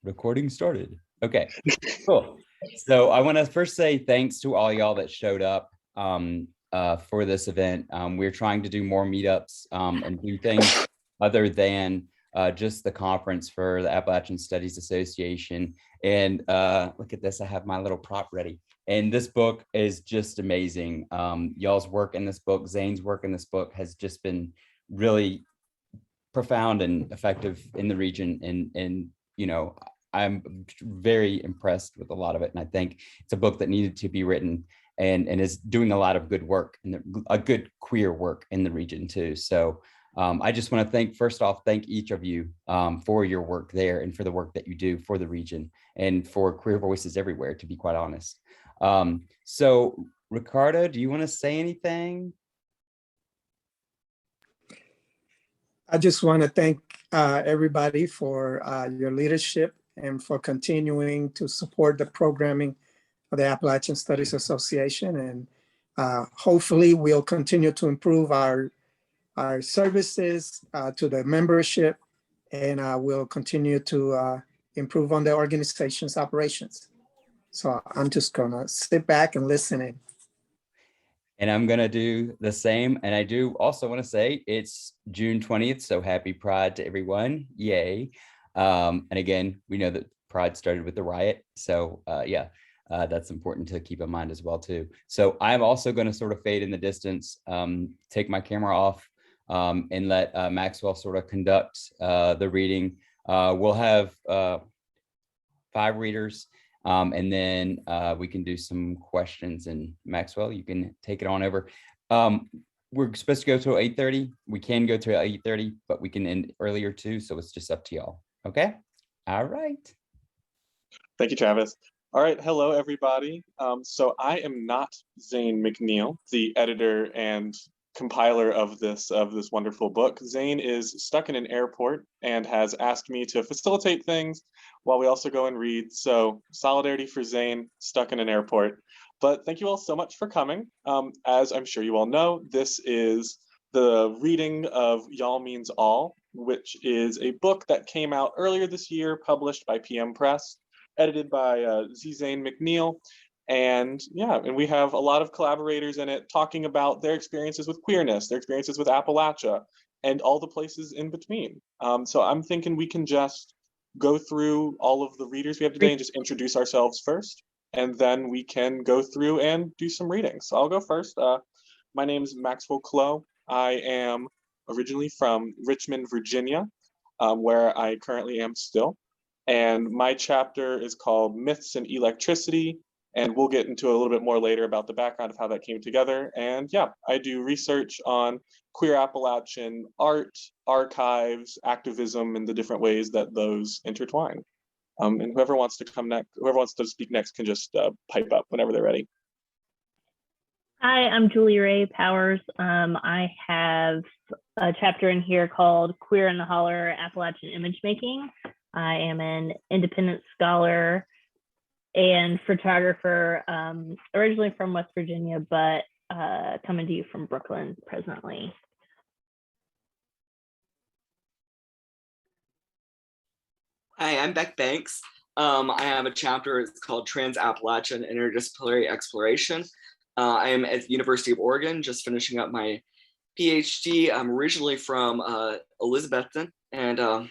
Recording started. Okay, cool. So I want to first say thanks to all y'all that showed up for this event. We're trying to do more meetups and do things other than just the conference for the Appalachian Studies Association. And look at this, I have my little prop ready. And this book is just amazing. Y'all's work in this book, Zane's work in this book has just been really profound and effective in the region. And you know, I'm very impressed with a lot of it. And I think it's a book that needed to be written and is doing a lot of good work and a good queer work in the region too. So I just want to first off, thank each of you for your work there and for the work that you do for the region and for queer voices everywhere, to be quite honest. So Ricardo, do you want to say anything? I just want to thank everybody for your leadership and for continuing to support the programming of the Appalachian Studies Association. And hopefully we'll continue to improve our services to the membership, and we'll continue to improve on the organization's operations. So I'm just gonna sit back and listen in. And I'm going to do the same. And I do also want to say it's June 20th. So happy Pride to everyone. Yay. And again, we know that Pride started with the riot. So yeah, that's important to keep in mind as well too. So I'm also going to sort of fade in the distance, take my camera off and let Maxwell sort of conduct the reading. We'll have 5 readers. And then we can do some questions, and Maxwell, you can take it on over. We're supposed to go to 8:30. We can go to 8:30, but we can end earlier too. So it's just up to y'all. Okay. All right. Thank you, Travis. All right. Hello, everybody. So I am not Zane McNeill, the editor and compiler of this wonderful book. Zane is stuck in an airport and has asked me to facilitate things while we also go and read. So solidarity for Zane, stuck in an airport. But thank you all so much for coming. As I'm sure you all know, this is the reading of Yall Means All, which is a book that came out earlier this year, published by PM Press, edited by Zane McNeill. And yeah, and we have a lot of collaborators in it talking about their experiences with queerness, their experiences with Appalachia, and all the places in between. So I'm thinking we can just go through all of the readers we have today and just introduce ourselves first, and then we can go through and do some reading. So I'll go first. My name is Maxwell Cloe. I am originally from Richmond, Virginia, where I currently am still. And my chapter is called Myths and Electricity. And we'll get into a little bit more later about the background of how that came together. And yeah, I do research on queer Appalachian art, archives, activism, and the different ways that those intertwine. And whoever wants to come next, whoever wants to speak next can just pipe up whenever they're ready. Hi, I'm Julie Ray Powers. I have a chapter in here called Queer in the Holler, Appalachian Image Making. I am an independent scholar and photographer, originally from West Virginia, but coming to you from Brooklyn presently. Hi, I'm Beck Banks. I have a chapter, it's called Trans-Appalachian Interdisciplinary Exploration. I am at the University of Oregon, just finishing up my PhD. I'm originally from Elizabethton and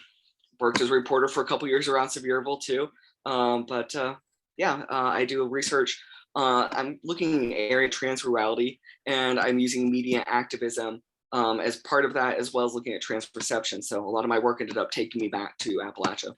worked as a reporter for a couple years around Sevierville too. I do research. I'm looking at area trans-rurality, and I'm using media activism as part of that, as well as looking at trans perception. So a lot of my work ended up taking me back to Appalachia.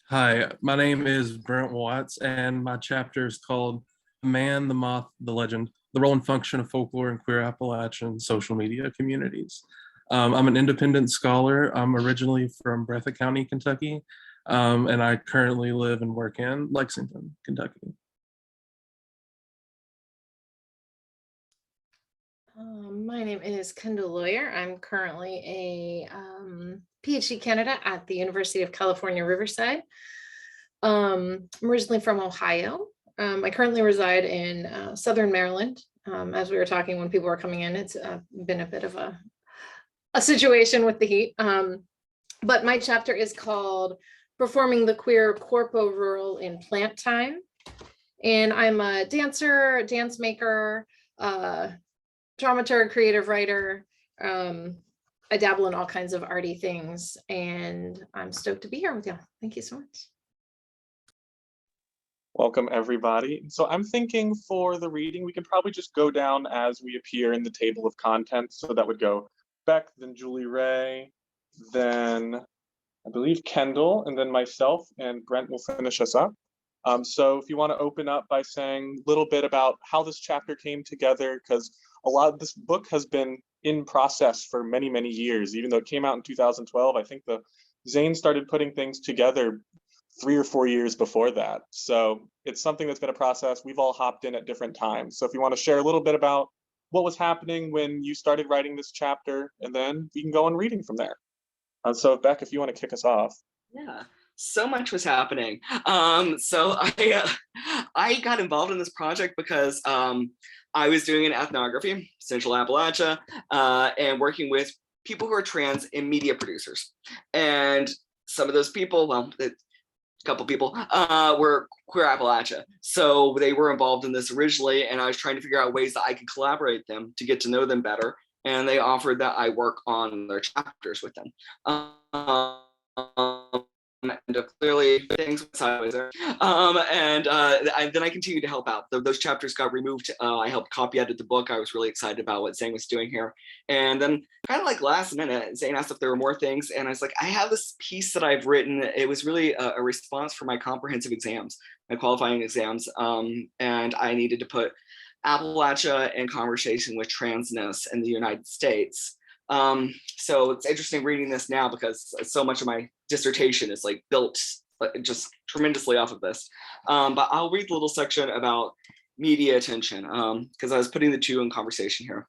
Hi, my name is Brent Watts, and my chapter is called Man, the Moth, the Legend, the Role and Function of Folklore in Queer Appalachian Social Media Communities. I'm an independent scholar. I'm originally from Breathitt County, Kentucky, and I currently live and work in Lexington, Kentucky. My name is Kendall Loyer. I'm currently a PhD candidate at the University of California, Riverside. I'm originally from Ohio. I currently reside in Southern Maryland, As we were talking when people were coming in, it's been a bit of a situation with the heat. But my chapter is called Performing the Queer Corpo Rural in Plant Time. And I'm a dancer, dance maker, dramaturg, creative writer. I dabble in all kinds of arty things, and I'm stoked to be here with you. Thank you so much. Welcome, everybody. So I'm thinking for the reading, we can probably just go down as we appear in the table of contents. So that would go Beck, then Julie Ray, then I believe Kendall, and then myself, and Brent will finish us up. So if you want to open up by saying a little bit about how this chapter came together, because a lot of this book has been in process for many, many years. Even though it came out in 2012, I think Zane started putting things together 3 or 4 years before that. So it's something that's been a process. We've all hopped in at different times. So if you want to share a little bit about what was happening when you started writing this chapter, and then we can go on reading from there. So Beck, if you want to kick us off. Yeah, so much was happening. So I got involved in this project because I was doing an ethnography, Central Appalachia, and working with people who are trans and media producers. And some of those people, well, a couple people, were Queer Appalachia. So they were involved in this originally, and I was trying to figure out ways that I could collaborate with them to get to know them better. And they offered that I work on their chapters with them. And clearly things went sideways there. Then I continued to help out. Those chapters got removed. I helped copy edit the book. I was really excited about what Zane was doing here. And then kind of like last minute, Zane asked if there were more things. And I was like, I have this piece that I've written. It was really a response for my comprehensive exams, my qualifying exams. And I needed to put Appalachia in conversation with transness in the United States. So it's interesting reading this now because so much of my dissertation is like built just tremendously off of this. But I'll read the little section about media attention because I was putting the two in conversation here.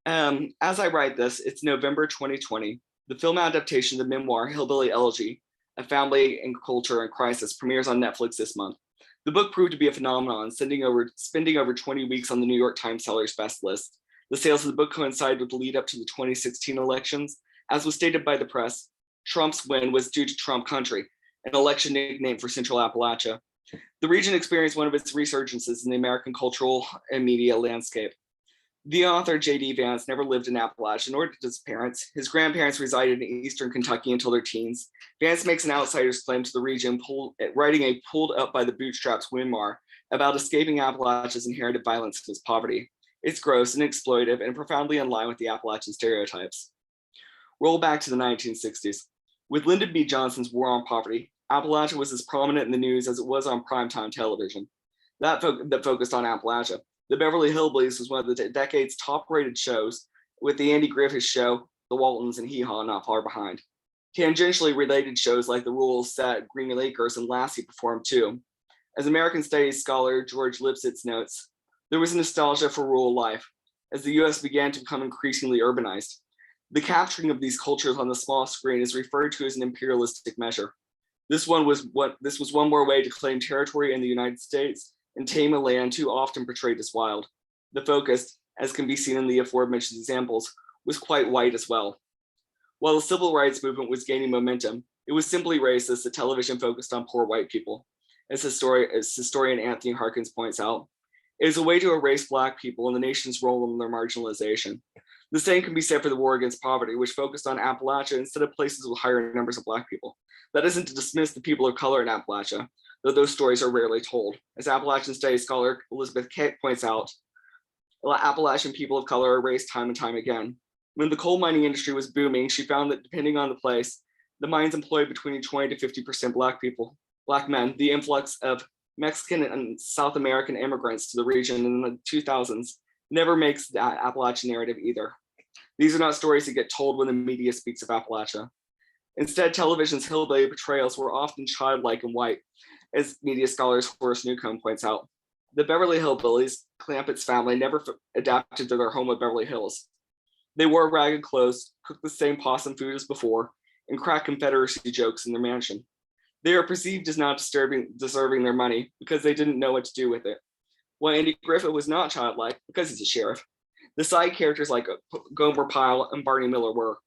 As I write this, it's November 2020. The film adaptation of the memoir Hillbilly Elegy, A Family and Culture in Crisis, premieres on Netflix this month. The book proved to be a phenomenon, spending over 20 weeks on the New York Times Seller's Best list. The sales of the book coincided with the lead up to the 2016 elections. As was stated by the press, Trump's win was due to Trump Country, an election nickname for Central Appalachia. The region experienced one of its resurgences in the American cultural and media landscape. The author, J.D. Vance, never lived in Appalachia, nor did his parents. His grandparents resided in eastern Kentucky until their teens. Vance makes an outsider's claim to the region, writing a pulled up by the bootstraps memoir about escaping Appalachia's inherited violence and its poverty. It's gross and exploitive and profoundly in line with the Appalachian stereotypes. Roll back to the 1960s. With Lyndon B. Johnson's War on Poverty, Appalachia was as prominent in the news as it was on primetime television. That focused on Appalachia. The Beverly Hillbillies was one of the decade's top-rated shows, with the Andy Griffith Show, The Waltons, and Hee Haw not far behind. Tangentially related shows like The Rules, Set, Green Acres, and Lassie performed too. As American Studies scholar George Lipsitz notes, there was a nostalgia for rural life as the US began to become increasingly urbanized. The capturing of these cultures on the small screen is referred to as an imperialistic measure. This was one more way to claim territory in the United States and tame a land too often portrayed as wild. The focus, as can be seen in the aforementioned examples, was quite white as well. While the civil rights movement was gaining momentum, it was simply racist that television focused on poor white people. As historian Anthony Harkins points out, it is a way to erase Black people and the nation's role in their marginalization. The same can be said for the war against poverty, which focused on Appalachia instead of places with higher numbers of Black people. That isn't to dismiss the people of color in Appalachia, though those stories are rarely told. As Appalachian studies scholar Elizabeth Keck points out, Appalachian people of color are erased time and time again. When the coal mining industry was booming, she found that depending on the place, the mines employed between 20 to 50% Black men. The influx of Mexican and South American immigrants to the region in the 2000s never makes that Appalachian narrative either. These are not stories that get told when the media speaks of Appalachia. Instead, television's hillbilly portrayals were often childlike and white, as media scholar Horace Newcomb points out. The Beverly Hillbillies, Clampett's family, never adapted to their home of Beverly Hills. They wore ragged clothes, cooked the same possum food as before, and cracked Confederacy jokes in their mansion. They are perceived as not deserving their money because they didn't know what to do with it. while Andy Griffith was not childlike because he's a sheriff. The side characters like Gomer Pyle and Barney Miller were.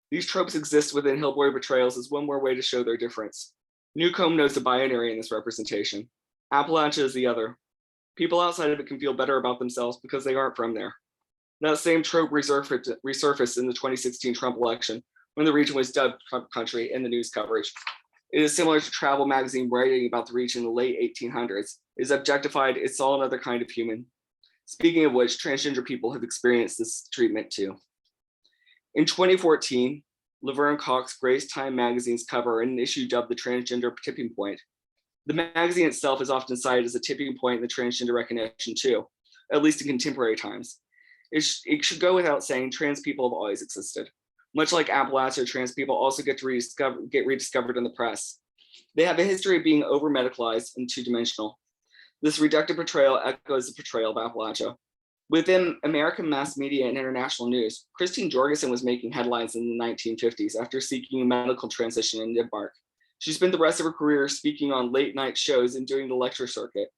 These tropes exist within Hillbilly Betrayals as one more way to show their difference. Newcomb knows the binary in this representation. Appalachia is the other. People outside of it can feel better about themselves because they aren't from there. That same trope resurfaced in the 2016 Trump election when the region was dubbed Trump country in the news coverage. It is similar to travel magazine writing about the region in the late 1800s. It is objectified, it's all another kind of human. Speaking of which, transgender people have experienced this treatment too. In 2014, Laverne Cox graced Time magazine's cover in an issue dubbed The Transgender Tipping Point. The magazine itself is often cited as a tipping point in the transgender recognition too, at least in contemporary times. It should go without saying, trans people have always existed. Much like Appalachia, trans people also get rediscovered in the press. They have a history of being over-medicalized and two-dimensional. This reductive portrayal echoes the portrayal of Appalachia. Within American mass media and international news, Christine Jorgensen was making headlines in the 1950s after seeking a medical transition in Denmark. She spent the rest of her career speaking on late night shows and doing the lecture circuit.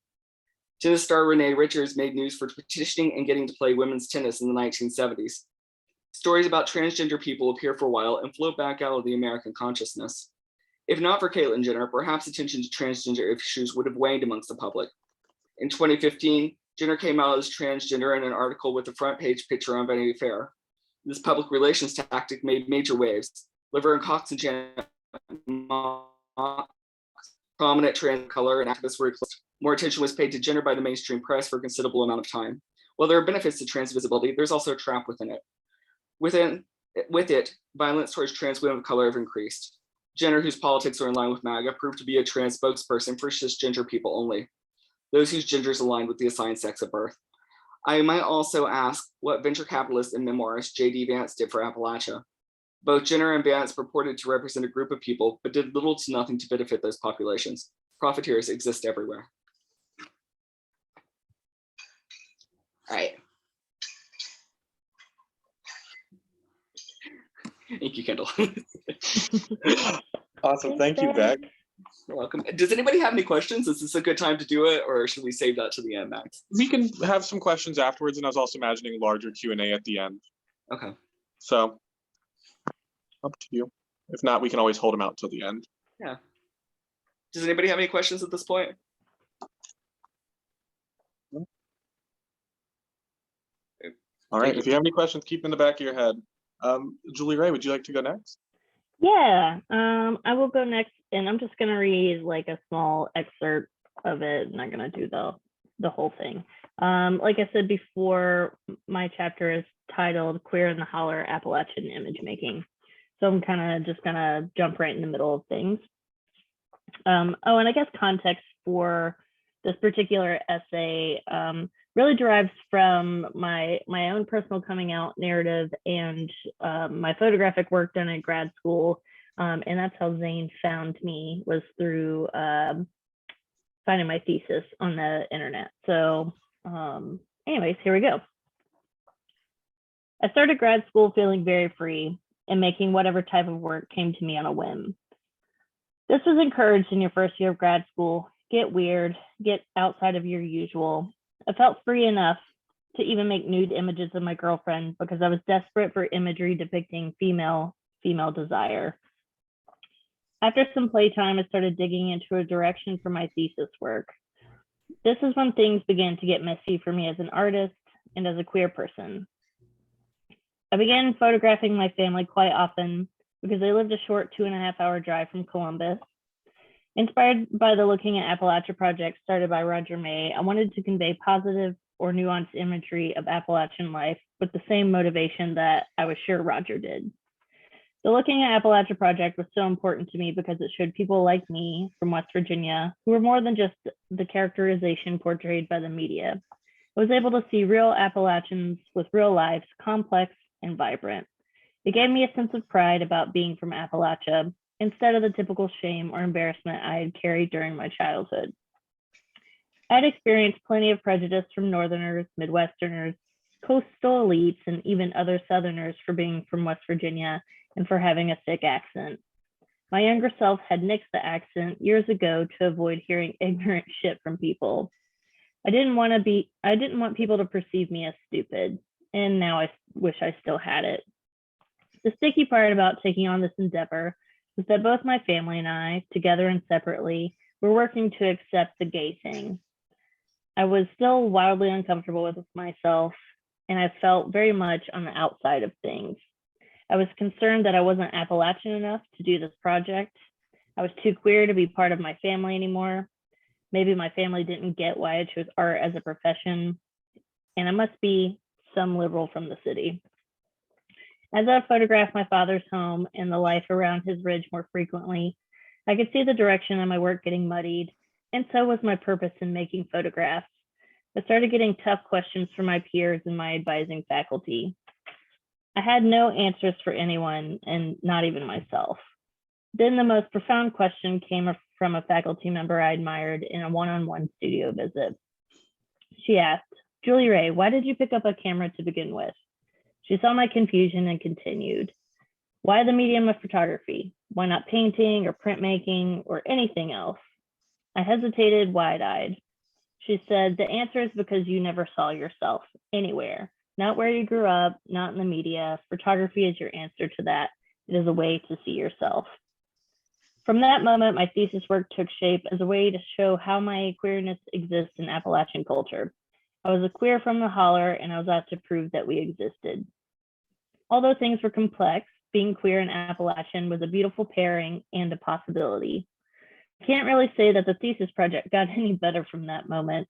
Tennis star Renee Richards made news for petitioning and getting to play women's tennis in the 1970s. Stories about transgender people appear for a while and float back out of the American consciousness. If not for Caitlyn Jenner, perhaps attention to transgender issues would have waned amongst the public. In 2015, Jenner came out as transgender in an article with a front page picture on Vanity Fair. This public relations tactic made major waves. Laverne Cox and Janet prominent trans color and activists were eclipsed. More attention was paid to Jenner by the mainstream press for a considerable amount of time. While there are benefits to trans visibility, there's also a trap within it. With it, violence towards trans women of color have increased. Jenner, whose politics are in line with MAGA, proved to be a trans spokesperson for cisgender people only, those whose genders align with the assigned sex at birth. I might also ask what venture capitalist and memoirist J.D. Vance did for Appalachia. Both Jenner and Vance purported to represent a group of people, but did little to nothing to benefit those populations. Profiteers exist everywhere. All right. Thank you, Kendall. Awesome. Thank you, Beck. You're welcome. Does anybody have any questions? Is this a good time to do it, or should we save that to the end, Max? We can have some questions afterwards, and I was also imagining larger Q&A at the end. Okay. So, up to you. If not, we can always hold them out till the end. Yeah. Does anybody have any questions at this point? All right. If you have any questions, keep them in the back of your head. Julie Ray, would you like to go next? Yeah, I will go next, and I'm just going to read like a small excerpt of it. I'm not going to do the whole thing. Like I said before, my chapter is titled Queer in the Holler, Appalachian Image Making. So I'm kind of just going to jump right in the middle of things. And I guess context for this particular essay really derives from my own personal coming out narrative and my photographic work done at grad school. And that's how Zane found me, was through finding my thesis on the internet. So anyways, here we go. I started grad school feeling very free and making whatever type of work came to me on a whim. This was encouraged in your first year of grad school. Get weird, get outside of your usual. I felt free enough to even make nude images of my girlfriend because I was desperate for imagery depicting female desire. After some playtime, I started digging into a direction for my thesis work. This is when things began to get messy for me as an artist and as a queer person. I began photographing my family quite often because they lived a short 2.5-hour drive from Columbus. Inspired by the Looking at Appalachia project started by Roger May, I wanted to convey positive or nuanced imagery of Appalachian life with the same motivation that I was sure Roger did. The Looking at Appalachia project was so important to me because it showed people like me from West Virginia who were more than just the characterization portrayed by the media. I was able to see real Appalachians with real lives, complex and vibrant. It gave me a sense of pride about being from Appalachia instead of the typical shame or embarrassment I had carried during my childhood. I had experienced plenty of prejudice from Northerners, Midwesterners, coastal elites, and even other Southerners for being from West Virginia and for having a thick accent. My younger self had nixed the accent years ago to avoid hearing ignorant shit from people. I didn't want people to perceive me as stupid, and now I wish I still had it. The sticky part about taking on this endeavor was that both my family and I, together and separately, were working to accept the gay thing. I was still wildly uncomfortable with myself, and I felt very much on the outside of things. I was concerned that I wasn't Appalachian enough to do this project. I was too queer to be part of my family anymore. Maybe my family didn't get why I chose art as a profession, and I must be some liberal from the city. As I photographed my father's home and the life around his ridge more frequently, I could see the direction of my work getting muddied, and so was my purpose in making photographs. I started getting tough questions from my peers and my advising faculty. I had no answers for anyone, and not even myself. Then the most profound question came from a faculty member I admired in a one-on-one studio visit. She asked, "Julie Ray, why did you pick up a camera to begin with?" She saw my confusion and continued, "Why the medium of photography? Why not painting or printmaking or anything else?" I hesitated wide-eyed. She said, "The answer is because you never saw yourself anywhere, not where you grew up, not in the media. Photography is your answer to that. It is a way to see yourself." From that moment, my thesis work took shape as a way to show how my queerness exists in Appalachian culture. I was a queer from the holler, and I was asked to prove that we existed. Although things were complex, being queer in Appalachian was a beautiful pairing and a possibility. I can't really say that the thesis project got any better from that moment.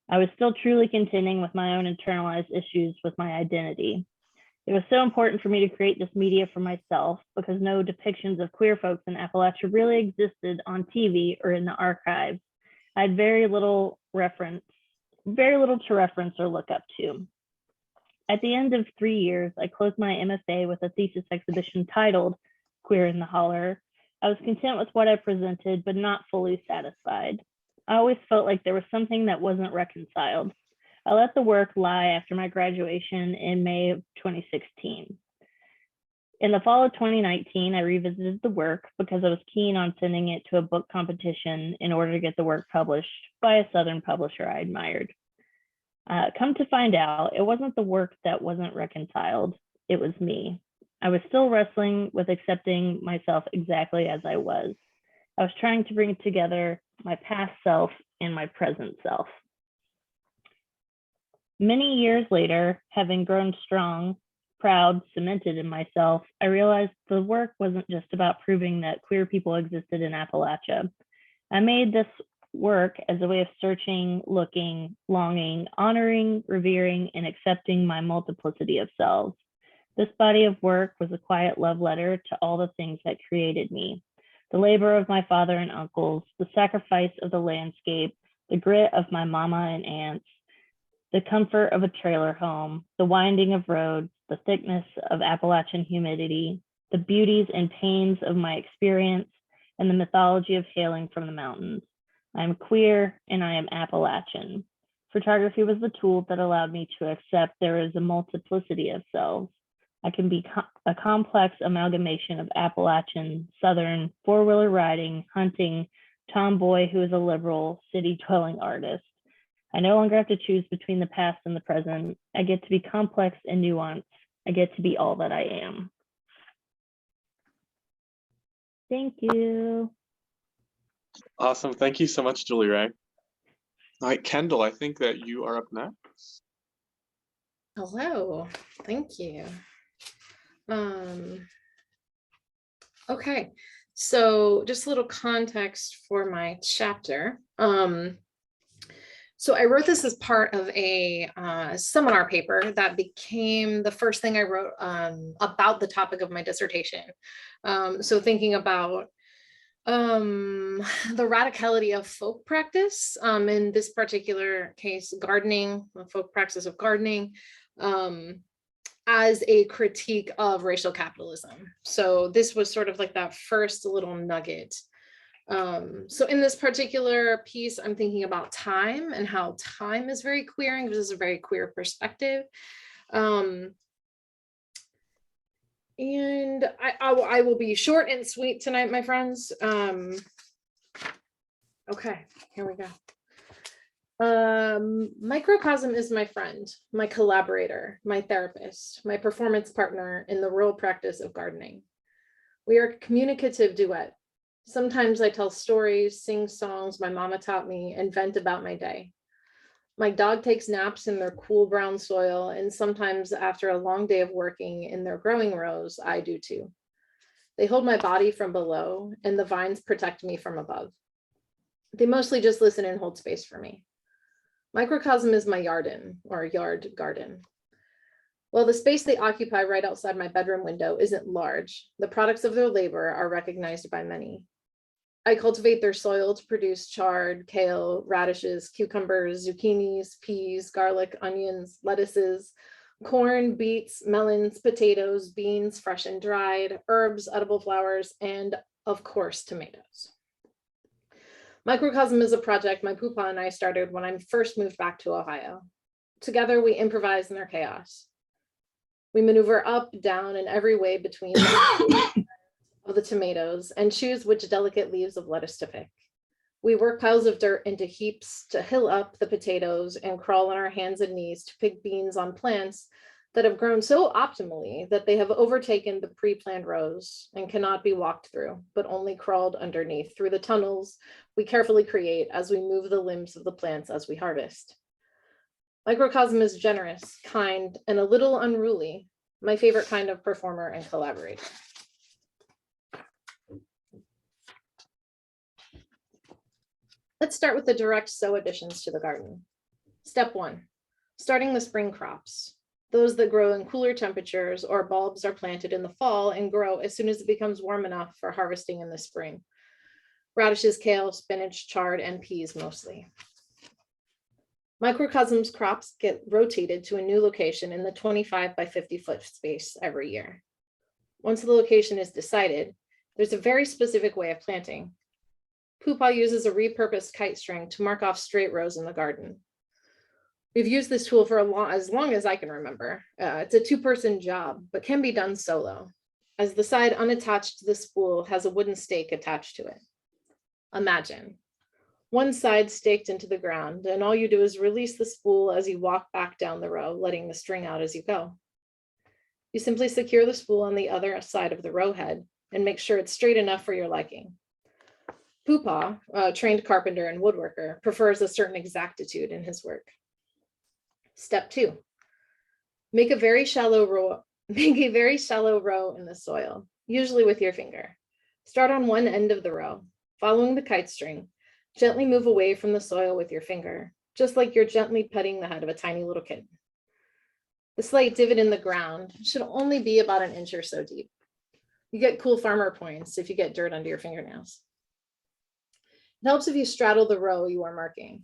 I was still truly contending with my own internalized issues with my identity. It was so important for me to create this media for myself because no depictions of queer folks in Appalachia really existed on TV or in the archives. I had very little to reference or look up to. At the end of 3 years, I closed my MFA with a thesis exhibition titled Queer in the Holler. I was content with what I presented, but not fully satisfied. I always felt like there was something that wasn't reconciled. I let the work lie after my graduation in May of 2016. In the fall of 2019, I revisited the work because I was keen on sending it to a book competition in order to get the work published by a Southern publisher I admired. Come to find out, it wasn't the work that wasn't reconciled, it was me. I was still wrestling with accepting myself exactly as I was. I was trying to bring together my past self and my present self. Many years later, having grown strong, proud, cemented in myself, I realized the work wasn't just about proving that queer people existed in Appalachia. I made this work as a way of searching, looking, longing, honoring, revering, and accepting my multiplicity of selves. This body of work was a quiet love letter to all the things that created me. The labor of my father and uncles, the sacrifice of the landscape, the grit of my mama and aunts, the comfort of a trailer home, the winding of roads, the thickness of Appalachian humidity, the beauties and pains of my experience, and the mythology of hailing from the mountains. I am queer and I am Appalachian. Photography was the tool that allowed me to accept there is a multiplicity of selves. I can be a complex amalgamation of Appalachian, Southern, four-wheeler riding, hunting, tomboy who is a liberal, city-dwelling artist. I no longer have to choose between the past and the present. I get to be complex and nuanced. I get to be all that I am. Thank you. Awesome. Thank you so much, Julie Ray. All right, Kendall, I think that you are up next. Hello, thank you. Okay, so just a little context for my chapter. So I wrote this as part of a seminar paper that became the first thing I wrote about the topic of my dissertation. So thinking about the radicality of folk practice, in this particular case, gardening, folk practice of gardening, as a critique of racial capitalism. So this was sort of like that first little nugget. So in this particular piece, I'm thinking about time and how time is very queering. This is a very queer perspective. And I will be short and sweet tonight, my friends. Okay, here we go. Microcosm is my friend, my collaborator, my therapist, my performance partner in the rural practice of gardening. We are a communicative duet. Sometimes I tell stories, sing songs my mama taught me, and vent about my day. My dog takes naps in their cool brown soil, and sometimes after a long day of working in their growing rows, I do too. They hold my body from below, and the vines protect me from above. They mostly just listen and hold space for me. Microcosm is my yardin, or yard garden. While the space they occupy right outside my bedroom window isn't large, the products of their labor are recognized by many. I cultivate their soil to produce chard, kale, radishes, cucumbers, zucchinis, peas, garlic, onions, lettuces, corn, beets, melons, potatoes, beans, fresh and dried, herbs, edible flowers, and of course, tomatoes. Microcosm is a project my Poopa and I started when I first moved back to Ohio. Together, we improvise in their chaos. We maneuver up, down, and every way between of the tomatoes and choose which delicate leaves of lettuce to pick. We work piles of dirt into heaps to hill up the potatoes and crawl on our hands and knees to pick beans on plants that have grown so optimally that they have overtaken the pre-planned rows and cannot be walked through, but only crawled underneath through the tunnels we carefully create as we move the limbs of the plants as we harvest. Microcosm is generous, kind, and a little unruly, my favorite kind of performer and collaborator. Let's start with the direct sow additions to the garden. Step 1, starting the spring crops. Those that grow in cooler temperatures, or bulbs are planted in the fall and grow as soon as it becomes warm enough for harvesting in the spring. Radishes, kale, spinach, chard, and peas mostly. Microcosm's crops get rotated to a new location in the 25 by 50 foot space every year. Once the location is decided, there's a very specific way of planting. Poopa uses a repurposed kite string to mark off straight rows in the garden. We've used this tool for as long as I can remember. It's a 2-person job, but can be done solo, as the side unattached to the spool has a wooden stake attached to it. Imagine one side staked into the ground, and all you do is release the spool as you walk back down the row, letting the string out as you go. You simply secure the spool on the other side of the row head and make sure it's straight enough for your liking. Poopa, a trained carpenter and woodworker, prefers a certain exactitude in his work. Step 2, make a very shallow row in the soil, usually with your finger. Start on one end of the row, following the kite string. Gently move away from the soil with your finger, just like you're gently petting the head of a tiny little kitten. The slight divot in the ground should only be about an inch or so deep. You get cool farmer points if you get dirt under your fingernails. It helps if you straddle the row you are marking.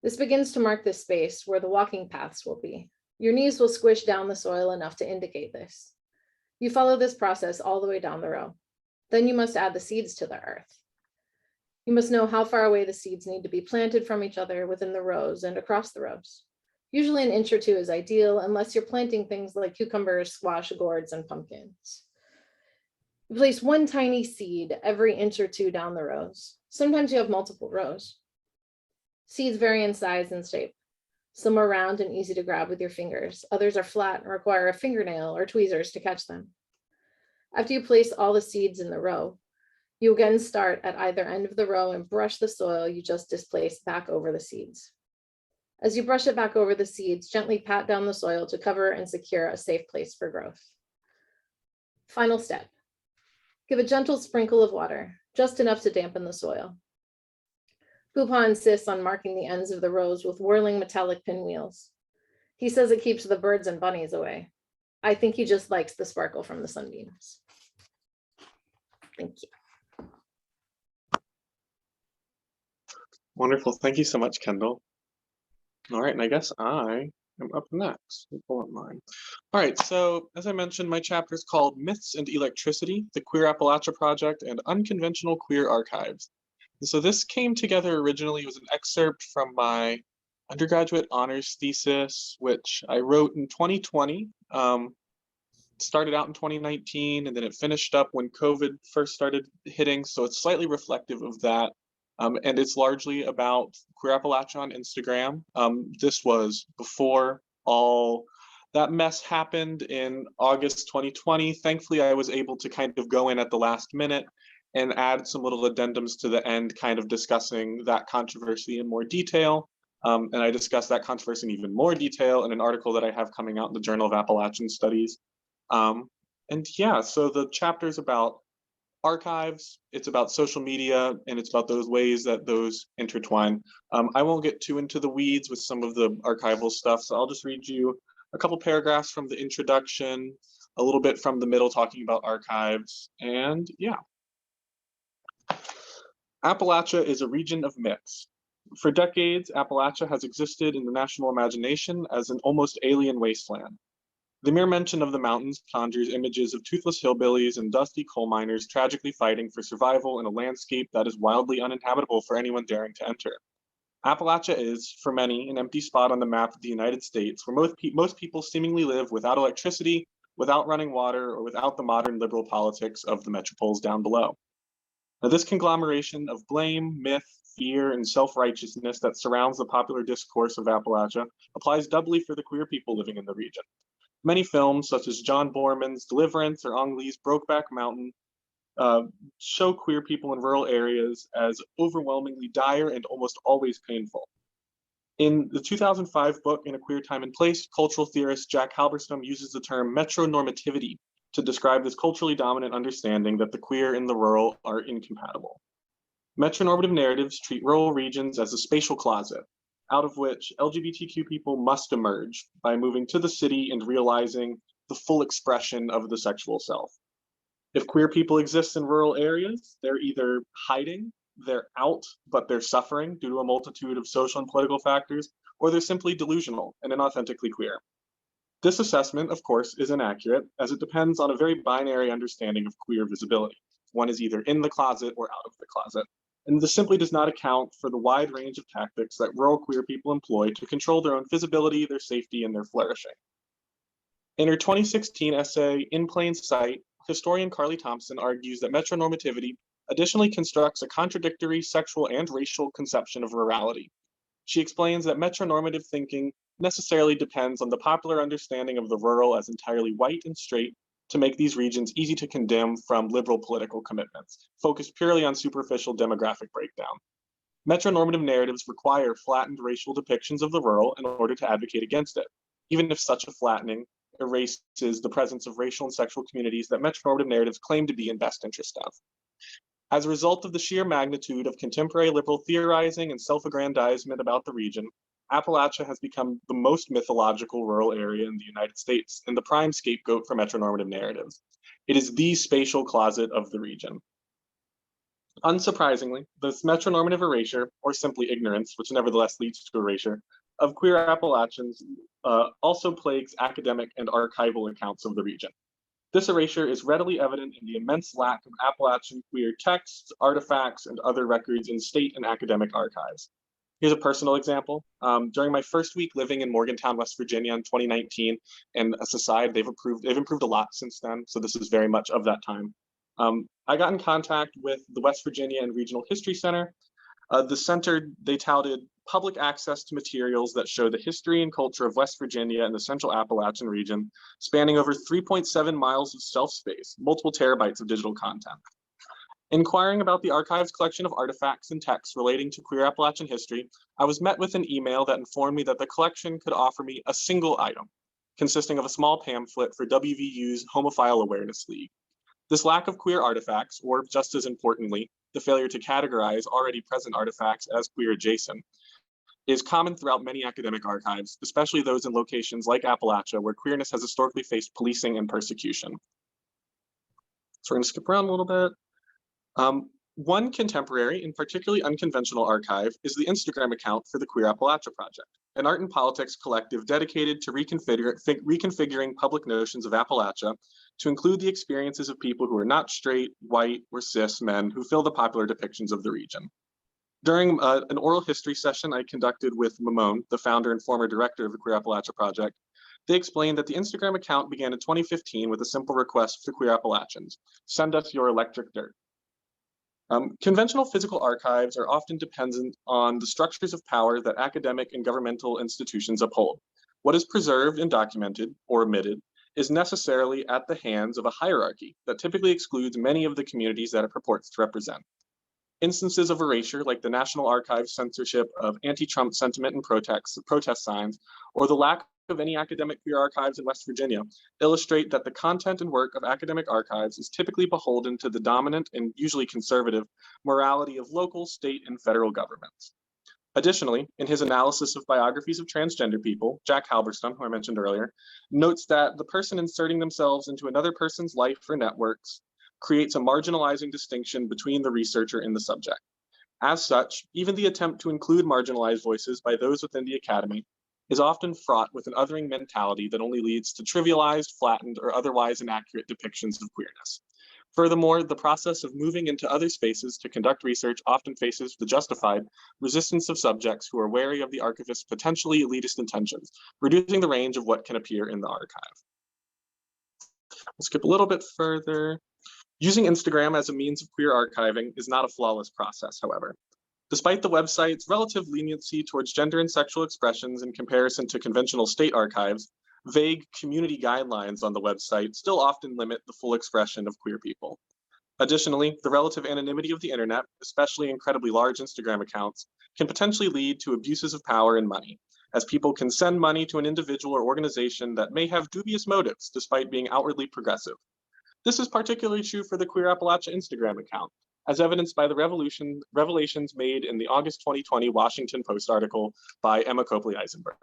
This begins to mark the space where the walking paths will be. Your knees will squish down the soil enough to indicate this. You follow this process all the way down the row. Then you must add the seeds to the earth. You must know how far away the seeds need to be planted from each other within the rows and across the rows. Usually an inch or 2 is ideal unless you're planting things like cucumbers, squash, gourds, and pumpkins. You place one tiny seed every inch or 2 down the rows. Sometimes you have multiple rows. Seeds vary in size and shape. Some are round and easy to grab with your fingers. Others are flat and require a fingernail or tweezers to catch them. After you place all the seeds in the row, you again start at either end of the row and brush the soil you just displaced back over the seeds. As you brush it back over the seeds, gently pat down the soil to cover and secure a safe place for growth. Final step, give a gentle sprinkle of water, just enough to dampen the soil. Poopa insists on marking the ends of the rows with whirling metallic pinwheels. He says it keeps the birds and bunnies away. I think he just likes the sparkle from the sunbeams. Thank you. Wonderful. Thank you so much, Kendall. All right, and I guess I am up next. Let me pull up mine. All right, so as I mentioned, my chapter is called Myths and Electricity, the Queer Appalachia Project, and Unconventional Queer Archives. And so this came together originally, it was an excerpt from my undergraduate honors thesis, which I wrote in 2020. Started out in 2019, and then it finished up when COVID first started hitting, so it's slightly reflective of that. And it's largely about Queer Appalachia on Instagram. This was before all that mess happened in August 2020. Thankfully, I was able to kind of go in at the last minute and add some little addendums to the end, kind of discussing that controversy in more detail. And I discussed that controversy in even more detail in an article that I have coming out in the Journal of Appalachian Studies. And yeah, so the chapter is about archives, it's about social media, and it's about those ways that those intertwine. I won't get too into the weeds with some of the archival stuff, so I'll just read you a couple paragraphs from the introduction, a little bit from the middle talking about archives, and yeah. Appalachia is a region of myths. For decades, Appalachia has existed in the national imagination as an almost alien wasteland. The mere mention of the mountains conjures images of toothless hillbillies and dusty coal miners tragically fighting for survival in a landscape that is wildly uninhabitable for anyone daring to enter. Appalachia is, for many, an empty spot on the map of the United States where most people seemingly live without electricity, without running water, or without the modern liberal politics of the metropoles down below. Now, this conglomeration of blame, myth, fear, and self-righteousness that surrounds the popular discourse of Appalachia applies doubly for the queer people living in the region. Many films, such as John Borman's Deliverance or Ang Lee's Brokeback Mountain, show queer people in rural areas as overwhelmingly dire and almost always painful. In the 2005 book, In a Queer Time and Place, cultural theorist Jack Halberstam uses the term metronormativity to describe this culturally dominant understanding that the queer and the rural are incompatible. Metronormative narratives treat rural regions as a spatial closet, out of which LGBTQ people must emerge by moving to the city and realizing the full expression of the sexual self. If queer people exist in rural areas, they're either hiding, they're out, but they're suffering due to a multitude of social and political factors, or they're simply delusional and inauthentically queer. This assessment, of course, is inaccurate, as it depends on a very binary understanding of queer visibility. One is either in the closet or out of the closet. And this simply does not account for the wide range of tactics that rural queer people employ to control their own visibility, their safety, and their flourishing. In her 2016 essay, In Plain Sight, historian Carly Thompson argues that metronormativity additionally constructs a contradictory sexual and racial conception of rurality. She explains that metronormative thinking necessarily depends on the popular understanding of the rural as entirely white and straight to make these regions easy to condemn from liberal political commitments, focused purely on superficial demographic breakdown. Metronormative narratives require flattened racial depictions of the rural in order to advocate against it, even if such a flattening erases the presence of racial and sexual communities that metronormative narratives claim to be in best interest of. As a result of the sheer magnitude of contemporary liberal theorizing and self-aggrandizement about the region, Appalachia has become the most mythological rural area in the United States and the prime scapegoat for metronormative narratives. It is the spatial closet of the region. Unsurprisingly, this metronormative erasure, or simply ignorance, which nevertheless leads to erasure, of queer Appalachians also plagues academic and archival accounts of the region. This erasure is readily evident in the immense lack of Appalachian queer texts, artifacts, and other records in state and academic archives. Here's a personal example. During my first week living in Morgantown, West Virginia in 2019, and as a side, they've improved a lot since then, so this is very much of that time. I got in contact with the West Virginia and Regional History Center. The center, they touted public access to materials that show the history and culture of West Virginia and the Central Appalachian region, spanning over 3.7 miles of shelf space, multiple terabytes of digital content. Inquiring about the archive's collection of artifacts and texts relating to queer Appalachian history, I was met with an email that informed me that the collection could offer me a single item, consisting of a small pamphlet for WVU's Homophile Awareness League. This lack of queer artifacts, or just as importantly, the failure to categorize already present artifacts as queer adjacent, is common throughout many academic archives, especially those in locations like Appalachia, where queerness has historically faced policing and persecution. So we're going to skip around a little bit. One contemporary and particularly unconventional archive is the Instagram account for the Queer Appalachia Project, an art and politics collective dedicated to reconfiguring public notions of Appalachia to include the experiences of people who are not straight, white, or cis men who fill the popular depictions of the region. During an oral history session I conducted with Mamone, the founder and former director of the Queer Appalachia Project, they explained that the Instagram account began in 2015 with a simple request to queer Appalachians: send us your electric dirt. Conventional physical archives are often dependent on the structures of power that academic and governmental institutions uphold. What is preserved and documented or omitted is necessarily at the hands of a hierarchy that typically excludes many of the communities that it purports to represent. Instances of erasure, like the National Archives censorship of anti-Trump sentiment and protest signs, or the lack of any academic queer archives in West Virginia, illustrate that the content and work of academic archives is typically beholden to the dominant and usually conservative morality of local, state, and federal governments. Additionally, in his analysis of biographies of transgender people, Jack Halberstam, who I mentioned earlier, notes that the person inserting themselves into another person's life or networks creates a marginalizing distinction between the researcher and the subject. As such, even the attempt to include marginalized voices by those within the academy is often fraught with an othering mentality that only leads to trivialized, flattened, or otherwise inaccurate depictions of queerness. Furthermore, the process of moving into other spaces to conduct research often faces the justified resistance of subjects who are wary of the archivist's potentially elitist intentions, reducing the range of what can appear in the archive. We'll skip a little bit further. Using Instagram as a means of queer archiving is not a flawless process, however. Despite the website's relative leniency towards gender and sexual expressions in comparison to conventional state archives, vague community guidelines on the website still often limit the full expression of queer people. Additionally, the relative anonymity of the internet, especially incredibly large Instagram accounts, can potentially lead to abuses of power and money, as people can send money to an individual or organization that may have dubious motives despite being outwardly progressive. This is particularly true for the Queer Appalachia Instagram account, as evidenced by the revelations made in the August 2020 Washington Post article by Emma Copley-Eisenberg.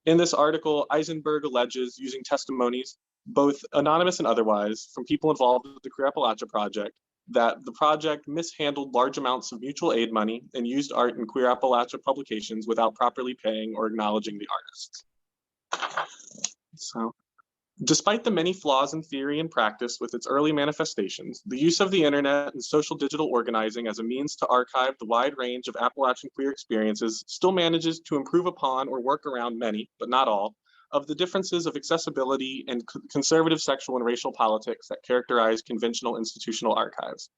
In this article, Eisenberg alleges, using testimonies, both anonymous and otherwise, from people involved with the Queer Appalachia Project, that the project mishandled large amounts of mutual aid money and used art in Queer Appalachia publications without properly paying or acknowledging the artists. So, despite the many flaws in theory and practice with its early manifestations, the use of the internet and social digital organizing as a means to archive the wide range of Appalachian queer experiences still manages to improve upon or work around many, but not all, of the differences of accessibility and conservative sexual and racial politics that characterize conventional institutional archives.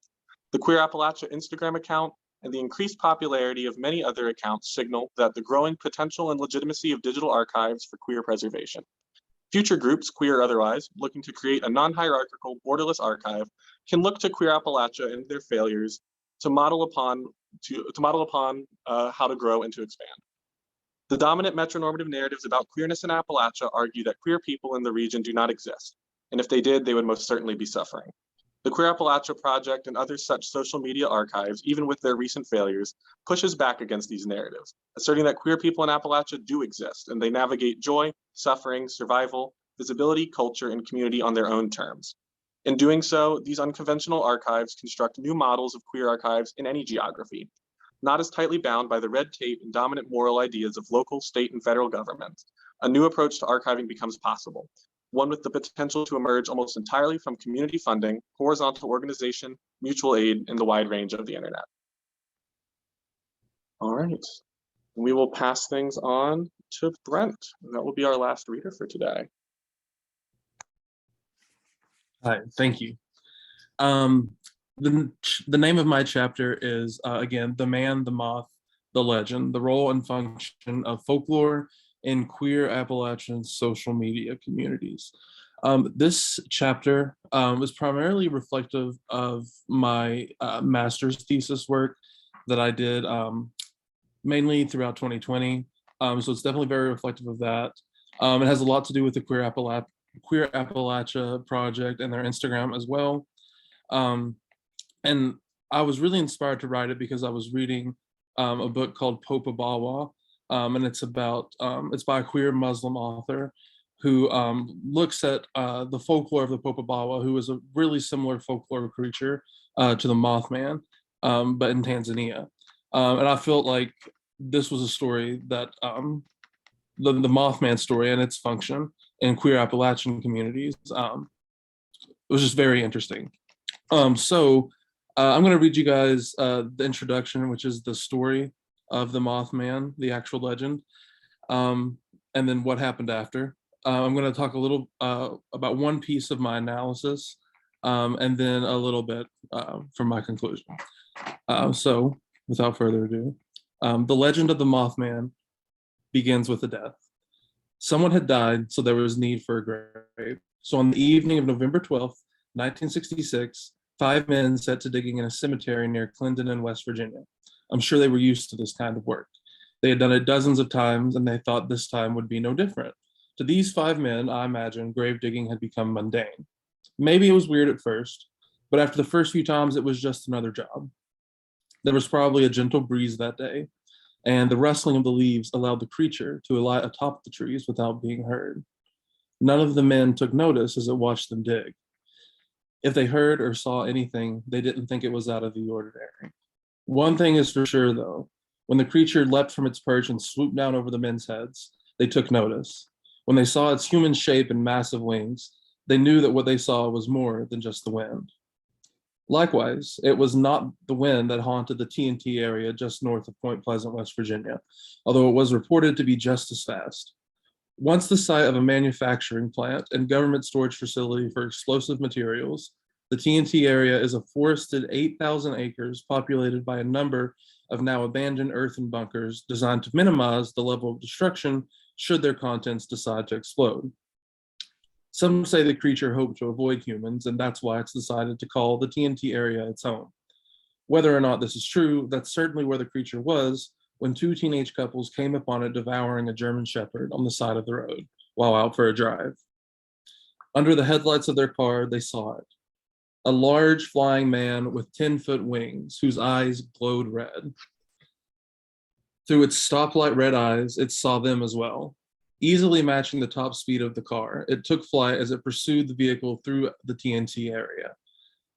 The Queer Appalachia Instagram account and the increased popularity of many other accounts signal that the growing potential and legitimacy of digital archives for queer preservation. Future groups, queer or otherwise, looking to create a non-hierarchical, borderless archive can look to Queer Appalachia and their failures to model upon how to grow and to expand. The dominant metronormative narratives about queerness in Appalachia argue that queer people in the region do not exist, and if they did, they would most certainly be suffering. The Queer Appalachia Project and other such social media archives, even with their recent failures, pushes back against these narratives, asserting that queer people in Appalachia do exist, and they navigate joy, suffering, survival, visibility, culture, and community on their own terms. In doing so, these unconventional archives construct new models of queer archives in any geography, not as tightly bound by the red tape and dominant moral ideas of local, state, and federal governments. A new approach to archiving becomes possible, one with the potential to emerge almost entirely from community funding, horizontal organization, mutual aid, and the wide range of the internet. All right, we will pass things on to Brent. That will be our last reader for today. Hi, thank you. The name of my chapter is, again, The Man, the Moth, the Legend, the Role and Function of Folklore in Queer Appalachian Social Media Communities. This chapter was primarily reflective of my master's thesis work that I did mainly throughout 2020. So it's definitely very reflective of that. It has a lot to do with the Queer Appalachia Project and their Instagram as well. And I was really inspired to write it because I was reading a book called Popabawa, and it's by a queer Muslim author who looks at the folklore of the Popabawa, who is a really similar folklore creature to the Mothman, but in Tanzania. And I felt like this was a story that the Mothman story and its function in queer Appalachian communities was just very interesting. So I'm going to read you guys the introduction, which is the story of the Mothman, the actual legend, and then what happened after. I'm going to talk a little about one piece of my analysis, and then a little bit from my conclusion. So without further ado, the legend of the Mothman begins with a death. Someone had died, so there was need for a grave. So on the evening of November 12th, 1966, 5 men set to digging in a cemetery near Clendenin, West Virginia. I'm sure they were used to this kind of work. They had done it dozens of times, and they thought this time would be no different. To these 5 men, I imagine, grave digging had become mundane. Maybe it was weird at first, but after the first few times, it was just another job. There was probably a gentle breeze that day, and the rustling of the leaves allowed the creature to lie atop the trees without being heard. None of the men took notice as it watched them dig. If they heard or saw anything, they didn't think it was out of the ordinary. One thing is for sure, though. When the creature leapt from its perch and swooped down over the men's heads, they took notice. When they saw its human shape and massive wings, they knew that what they saw was more than just the wind. Likewise, it was not the wind that haunted the TNT area just north of Point Pleasant, West Virginia, although it was reported to be just as fast. Once the site of a manufacturing plant and government storage facility for explosive materials, the TNT area is a forested 8,000 acres populated by a number of now abandoned earthen bunkers designed to minimize the level of destruction should their contents decide to explode. Some say the creature hoped to avoid humans, and that's why it's decided to call the TNT area its home. Whether or not this is true, that's certainly where the creature was when 2 teenage couples came upon it devouring a German Shepherd on the side of the road while out for a drive. Under the headlights of their car, they saw it. A large flying man with 10-foot wings whose eyes glowed red. Through its stoplight red eyes, it saw them as well. Easily matching the top speed of the car, it took flight as it pursued the vehicle through the TNT area.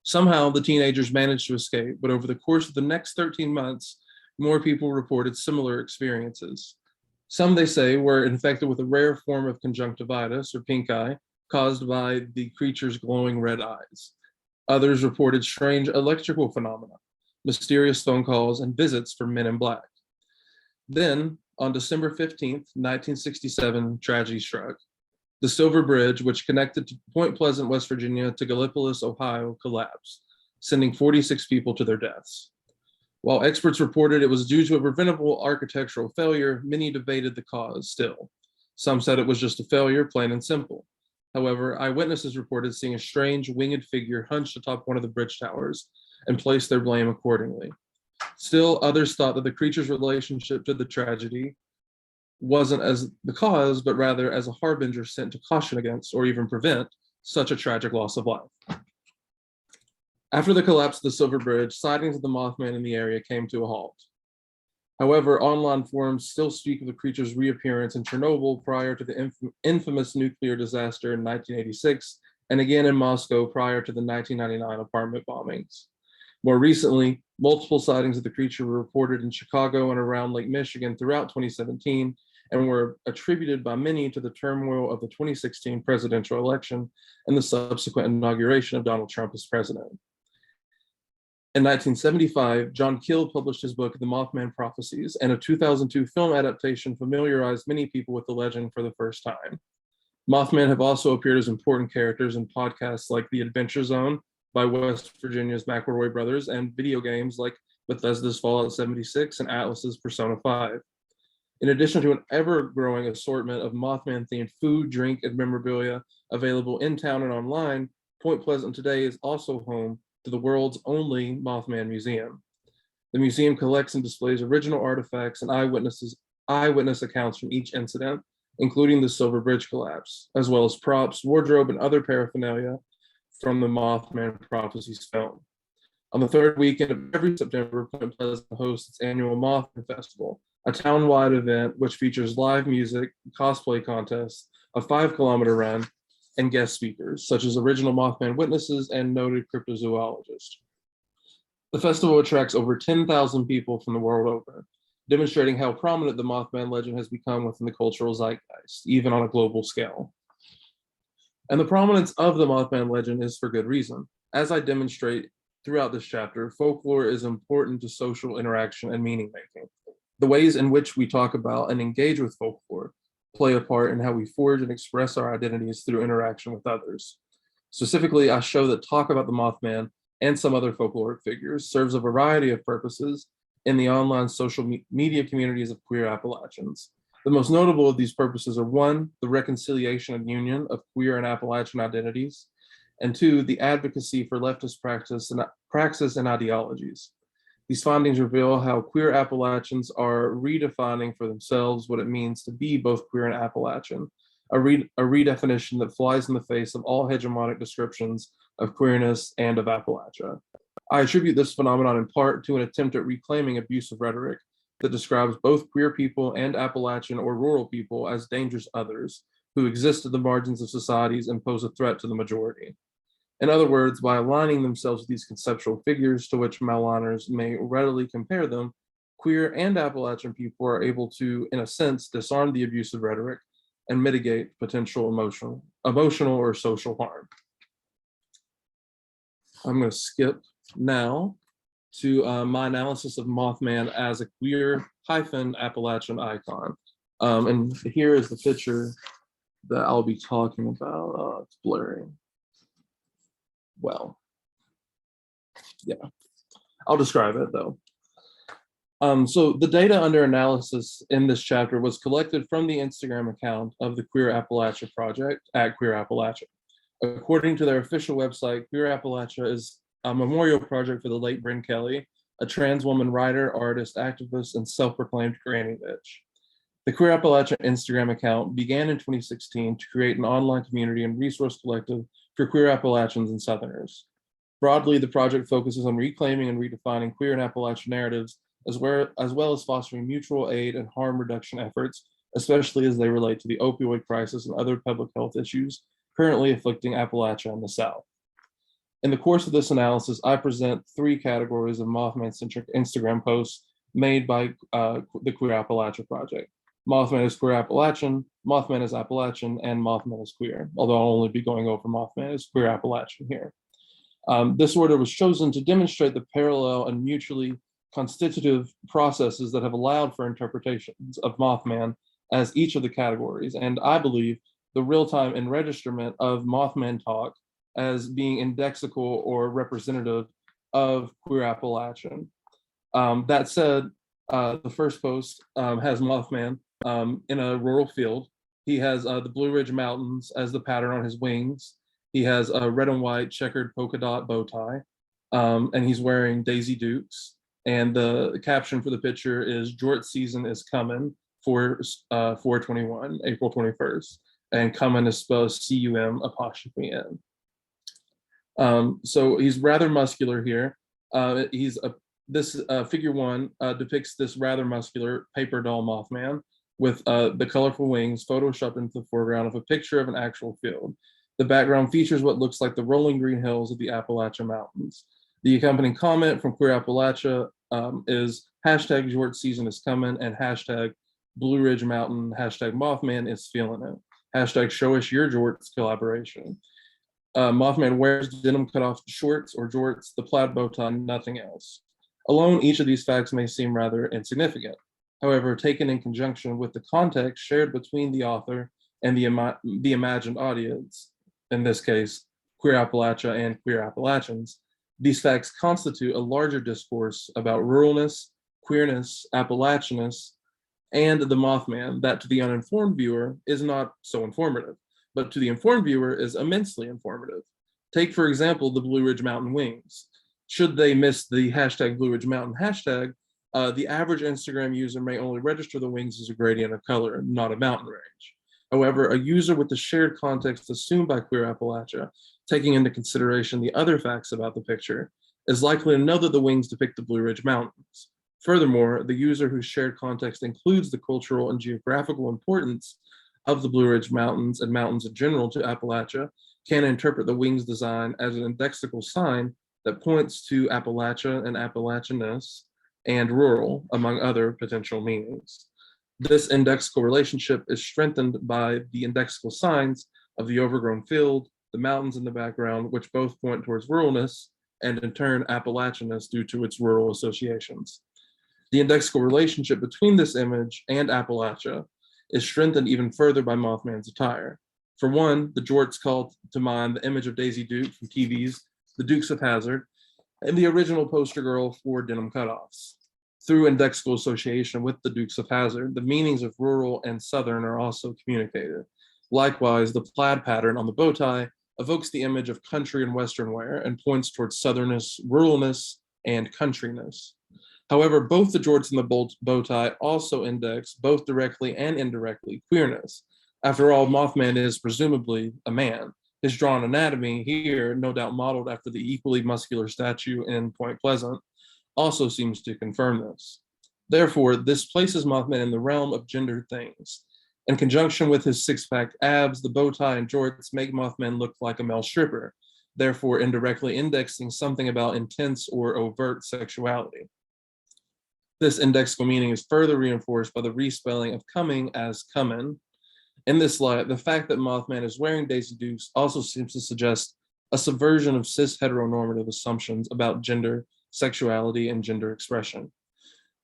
Somehow, the teenagers managed to escape, but over the course of the next 13 months, more people reported similar experiences. Some, they say, were infected with a rare form of conjunctivitis or pink eye caused by the creature's glowing red eyes. Others reported strange electrical phenomena, mysterious phone calls, and visits from men in black. Then, on December 15th, 1967, tragedy struck. The Silver Bridge, which connected to Point Pleasant, West Virginia to Gallipolis, Ohio, collapsed, sending 46 people to their deaths. While experts reported it was due to a preventable architectural failure, many debated the cause still. Some said it was just a failure, plain and simple. However, eyewitnesses reported seeing a strange winged figure hunched atop one of the bridge towers and placed their blame accordingly. Still, others thought that the creature's relationship to the tragedy wasn't as the cause, but rather as a harbinger sent to caution against or even prevent such a tragic loss of life. After the collapse of the Silver Bridge, sightings of the Mothman in the area came to a halt. However, online forums still speak of the creature's reappearance in Chernobyl prior to the infamous nuclear disaster in 1986, and again in Moscow prior to the 1999 apartment bombings. More recently, multiple sightings of the creature were reported in Chicago and around Lake Michigan throughout 2017 and were attributed by many to the turmoil of the 2016 presidential election and the subsequent inauguration of Donald Trump as president. In 1975, John Keel published his book, The Mothman Prophecies, and a 2002 film adaptation familiarized many people with the legend for the first time. Mothman have also appeared as important characters in podcasts like The Adventure Zone by West Virginia's McElroy brothers and video games like Bethesda's Fallout 76 and Atlas's Persona 5. In addition to an ever-growing assortment of Mothman-themed food, drink, and memorabilia available in town and online, Point Pleasant today is also home to the world's only Mothman Museum. The museum collects and displays original artifacts and eyewitness accounts from each incident, including the Silver Bridge collapse, as well as props, wardrobe, and other paraphernalia from the Mothman Prophecies film. On the third weekend of every September, Point Pleasant hosts its annual Mothman Festival, a town-wide event which features live music, cosplay contests, a 5-kilometer run, and guest speakers, such as original Mothman witnesses and noted cryptozoologists. The festival attracts over 10,000 people from the world over, demonstrating how prominent the Mothman legend has become within the cultural zeitgeist, even on a global scale. And the prominence of the Mothman legend is for good reason. As I demonstrate throughout this chapter, folklore is important to social interaction and meaning making. The ways in which we talk about and engage with folklore play a part in how we forge and express our identities through interaction with others. Specifically, I show that talk about the Mothman and some other folkloric figures serves a variety of purposes in the online social media communities of queer Appalachians. The most notable of these purposes are 1, the reconciliation and union of queer and Appalachian identities, and 2, the advocacy for leftist praxis and ideologies. These findings reveal how queer Appalachians are redefining for themselves what it means to be both queer and Appalachian, a redefinition that flies in the face of all hegemonic descriptions of queerness and of Appalachia. I attribute this phenomenon in part to an attempt at reclaiming abusive rhetoric that describes both queer people and Appalachian or rural people as dangerous others who exist at the margins of societies and pose a threat to the majority. In other words, by aligning themselves with these conceptual figures to which maliners may readily compare them, queer and Appalachian people are able to, in a sense, disarm the abusive rhetoric and mitigate potential emotional or social harm. I'm going to skip now to my analysis of Mothman as a queer Appalachian icon. And here is the picture that I'll be talking about. It's blurry. Well, yeah, I'll describe it though. So the data under analysis in this chapter was collected from the Instagram account of the Queer Appalachia Project at Queer Appalachia. According to their official website, Queer Appalachia is a memorial project for the late Bryn Kelly, a trans woman writer, artist, activist, and self-proclaimed granny bitch. The Queer Appalachia Instagram account began in 2016 to create an online community and resource collective for queer Appalachians and Southerners. Broadly, the project focuses on reclaiming and redefining queer and Appalachian narratives, as well as fostering mutual aid and harm reduction efforts, especially as they relate to the opioid crisis and other public health issues currently afflicting Appalachia and the South. In the course of this analysis, I present 3 categories of Mothman-centric Instagram posts made by the Queer Appalachia Project. Mothman is queer Appalachian, Mothman is Appalachian, and Mothman is queer, although I'll only be going over Mothman as queer Appalachian here. This order was chosen to demonstrate the parallel and mutually constitutive processes that have allowed for interpretations of Mothman as each of the categories, and I believe the real-time enregisterment of Mothman talk as being indexical or representative of queer Appalachian. That said, the first post has Mothman in a rural field. He has the Blue Ridge Mountains as the pattern on his wings. He has a red and white checkered polka dot bow tie, and he's wearing Daisy Dukes. And the caption for the picture is "Jort season is coming" for 4/21, April 21st. And "coming" is spelled C-U-M''N. So he's rather muscular here. This figure 1 depicts this rather muscular paper doll Mothman with the colorful wings photoshopped into the foreground of a picture of an actual field. The background features what looks like the rolling green hills of the Appalachian Mountains. The accompanying comment from Queer Appalachia is hashtag "Jort season is coming" and hashtag Blue Ridge Mountain, hashtag Mothman is feeling it, hashtag show us your jorts collaboration. Mothman wears denim cutoff shorts or jorts, the plaid bow tie, nothing else. Alone, each of these facts may seem rather insignificant. However, taken in conjunction with the context shared between the author and the imagined audience, in this case, Queer Appalachia and queer Appalachians, these facts constitute a larger discourse about ruralness, queerness, Appalachianness, and the Mothman that to the uninformed viewer is not so informative, but to the informed viewer is immensely informative. Take, for example, the Blue Ridge Mountain wings. Should they miss the hashtag Blue Ridge Mountain hashtag, the average Instagram user may only register the wings as a gradient of color, not a mountain range. However, a user with the shared context assumed by Queer Appalachia, taking into consideration the other facts about the picture, is likely to know that the wings depict the Blue Ridge Mountains. Furthermore, the user whose shared context includes the cultural and geographical importance of the Blue Ridge Mountains and mountains in general to Appalachia can interpret the wings design as an indexical sign that points to Appalachia and Appalachianness and rural, among other potential meanings. This indexical relationship is strengthened by the indexical signs of the overgrown field, the mountains in the background, which both point towards ruralness, and in turn Appalachianness due to its rural associations. The indexical relationship between this image and Appalachia is strengthened even further by Mothman's attire. For one, the jorts call to mind the image of Daisy Duke from TV's The Dukes of Hazzard and the original poster girl for Denim Cutoffs. Through indexical association with the Dukes of Hazzard, the meanings of rural and southern are also communicated. Likewise, the plaid pattern on the bow tie evokes the image of country and western wear and points towards southernness, ruralness, and countryness. However, both the jorts and the bow tie also index, both directly and indirectly, queerness. After all, Mothman is presumably a man. His drawn anatomy here, no doubt modeled after the equally muscular statue in Point Pleasant, also seems to confirm this. Therefore, this places Mothman in the realm of gendered things. In conjunction with his six-pack abs, the bow tie and jorts make Mothman look like a male stripper, therefore indirectly indexing something about intense or overt sexuality. This indexical meaning is further reinforced by the respelling of coming as comin. In this light, the fact that Mothman is wearing Daisy Dukes also seems to suggest a subversion of cis heteronormative assumptions about gender, sexuality, and gender expression.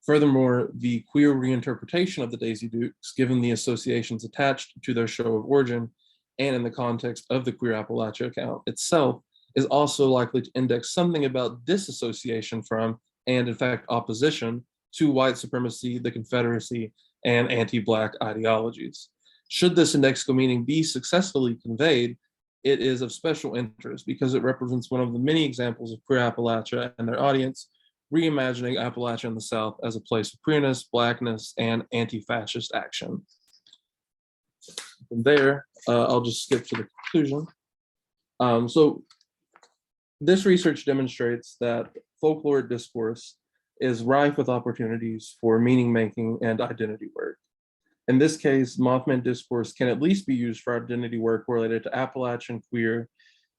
Furthermore, the queer reinterpretation of the Daisy Dukes, given the associations attached to their show of origin, and in the context of the Queer Appalachia account itself, is also likely to index something about disassociation from, and in fact opposition to, white supremacy, the Confederacy, and anti-Black ideologies. Should this indexical meaning be successfully conveyed, it is of special interest because it represents one of the many examples of queer Appalachia and their audience reimagining Appalachia in the South as a place of queerness, Blackness, and anti-fascist action. From there, I'll just skip to the conclusion. So this research demonstrates that folklore discourse is rife with opportunities for meaning making and identity work. In this case, Mothman discourse can at least be used for identity work related to Appalachian queer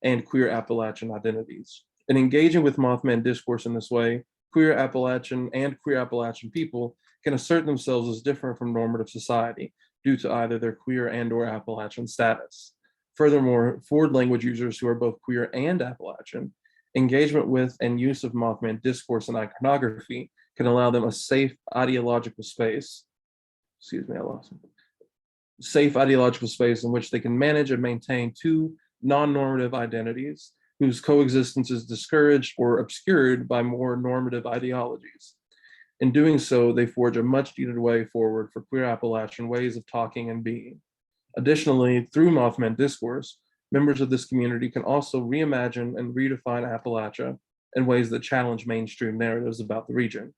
and queer Appalachian identities. In engaging with Mothman discourse in this way, queer Appalachian and queer Appalachian people can assert themselves as different from normative society due to either their queer and or Appalachian status. Furthermore, forward language users who are both queer and Appalachian, engagement with and use of Mothman discourse and iconography can allow them a safe ideological space. Safe ideological space in which they can manage and maintain two non-normative identities whose coexistence is discouraged or obscured by more normative ideologies. In doing so, they forge a much needed way forward for queer Appalachian ways of talking and being. Additionally, through Mothman discourse, members of this community can also reimagine and redefine Appalachia in ways that challenge mainstream narratives about the region.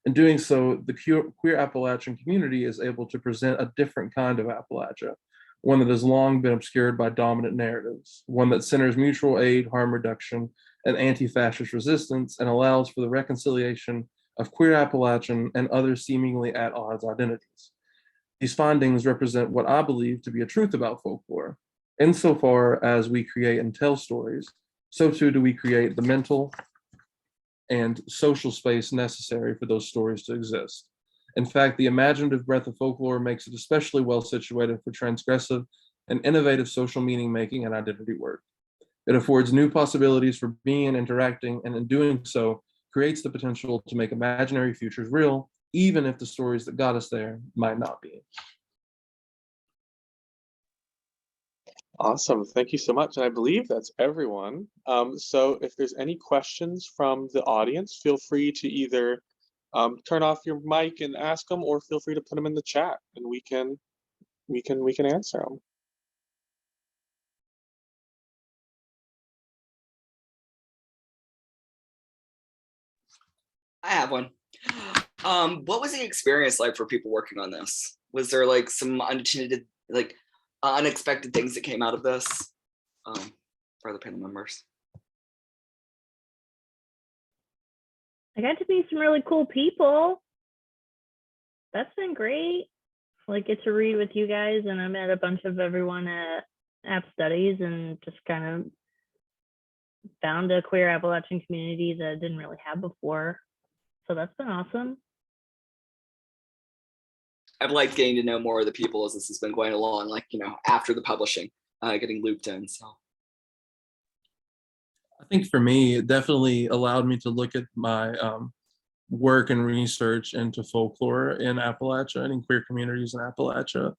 In doing so, the queer Appalachian community is able to present a different kind of Appalachia, one that has long been obscured by dominant narratives, one that centers mutual aid, harm reduction, and anti-fascist resistance, and allows for the reconciliation of queer Appalachian and other seemingly at odds identities. These findings represent what I believe to be a truth about folklore. Insofar as we create and tell stories, so too do we create the mental and social space necessary for those stories to exist. In fact, the imaginative breadth of folklore makes it especially well situated for transgressive and innovative social meaning making and identity work. It affords new possibilities for being and interacting, and in doing so, creates the potential to make imaginary futures real, even if the stories that got us there might not be. Awesome, thank you so much. And I believe that's everyone. So if there's any questions from the audience, feel free to either turn off your mic and ask them, or feel free to put them in the chat and we can answer them. I have one. What was the experience like for people working on this? Was there like some unexpected things that came out of this for the panel members? I got to meet some really cool people. That's been great. Like, get to read with you guys, and I met a bunch of everyone at App Studies and just kind of found a queer Appalachian community that I didn't really have before. So that's been awesome. I've liked getting to know more of the people as this has been going along, like, you know, after the publishing, getting looped in. So I think for me, it definitely allowed me to look at my work and research into folklore in Appalachia and in queer communities in Appalachia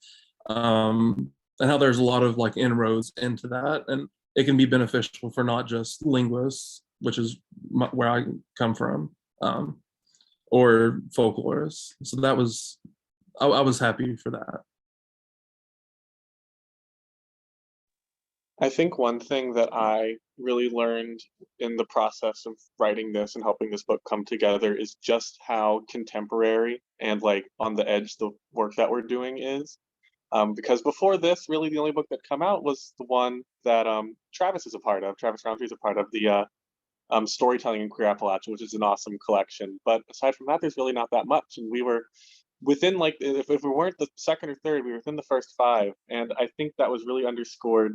and how there's a lot of like inroads into that, and it can be beneficial for not just linguists, which is where I come from, or folklorists. So that was, I was happy for that. I think one thing that I really learned in the process of writing this and helping this book come together is just how contemporary and like on the edge the work that we're doing is. Because before this, really the only book that come out was the one that Travis is a part of. Travis Roundtree is a part of the Storytelling in Queer Appalachia, which is an awesome collection. But aside from that, there's really not that much. And we were within like, if we weren't the second or third, we were within the first five. And I think that was really underscored.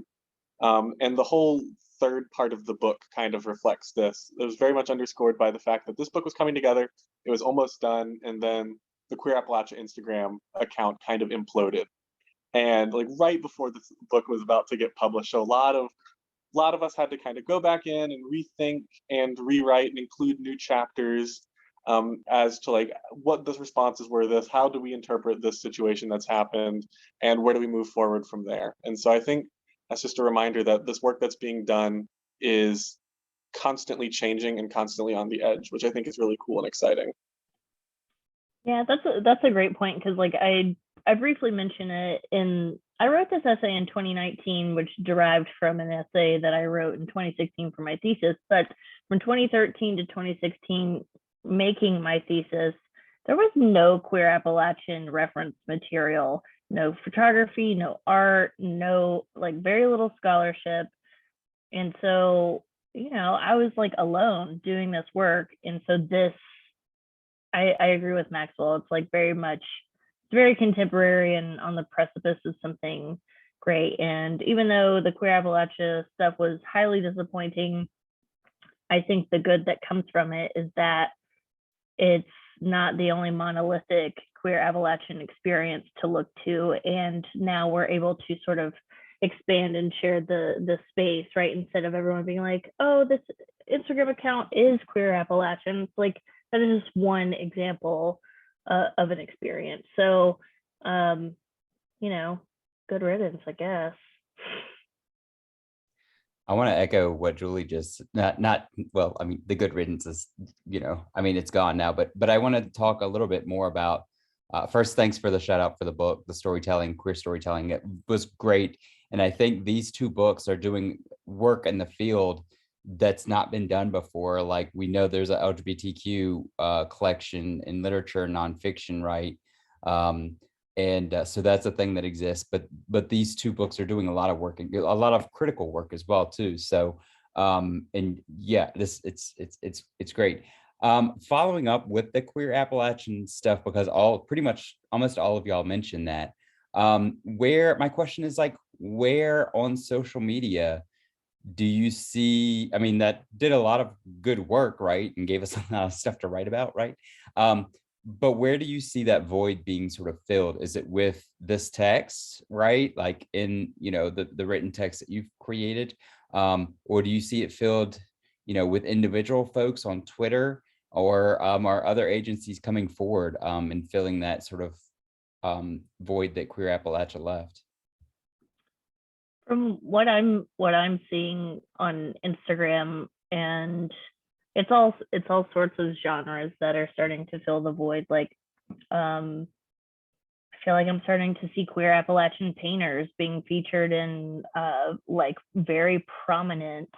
And the whole third part of the book kind of reflects this. It was very much underscored by the fact that this book was coming together. It was almost done. And then the Queer Appalachia Instagram account kind of imploded. And like right before this book was about to get published, so a lot of us had to kind of go back in and rethink and rewrite and include new chapters as to like what the responses were to this, how do we interpret this situation that's happened, and where do we move forward from there. And so I think that's just a reminder that this work that's being done is constantly changing and constantly on the edge, which I think is really cool and exciting. Yeah, that's a great point, because like I briefly mentioned it I wrote this essay in 2019, which derived from an essay that I wrote in 2016 for my thesis. But from 2013 to 2016, making my thesis, there was no queer Appalachian reference material, no photography, no art, no, like very little scholarship. And so, I was like alone doing this work. And so I agree with Maxwell. It's like very contemporary and on the precipice of something great. And even though the Queer Appalachia stuff was highly disappointing, I think the good that comes from it is that it's not the only monolithic queer Appalachian experience to look to. And now we're able to sort of expand and share the space, right? Instead of everyone being like, oh, this Instagram account is Queer Appalachian. It's like, that is just one example of an experience. So, good riddance, I guess. I want to echo what Julie just not well, I mean, the good riddance is, it's gone now, but I want to talk a little bit more about first, thanks for the shout out for the book, the storytelling, queer storytelling. It was great. And I think these two books are doing work in the field that's not been done before. Like, we know there's a LGBTQ collection in literature, nonfiction, right? So that's a thing that exists, but these two books are doing a lot of work, and a lot of critical work as well too. So and yeah, it's great. Following up with the queer Appalachian stuff, because almost all of y'all mentioned that. Where my question is, like, where on social media do you see, I mean, that did a lot of good work, right? And gave us a lot of stuff to write about, right? But where do you see that void being sort of filled? Is it with this text, right? Like in, the written text that you've created? Or do you see it filled, with individual folks on Twitter, or are other agencies coming forward and filling that sort of void that Queer Appalachia left? From what I'm seeing on Instagram, and it's all sorts of genres that are starting to fill the void. Like, I feel like I'm starting to see queer Appalachian painters being featured in like very prominent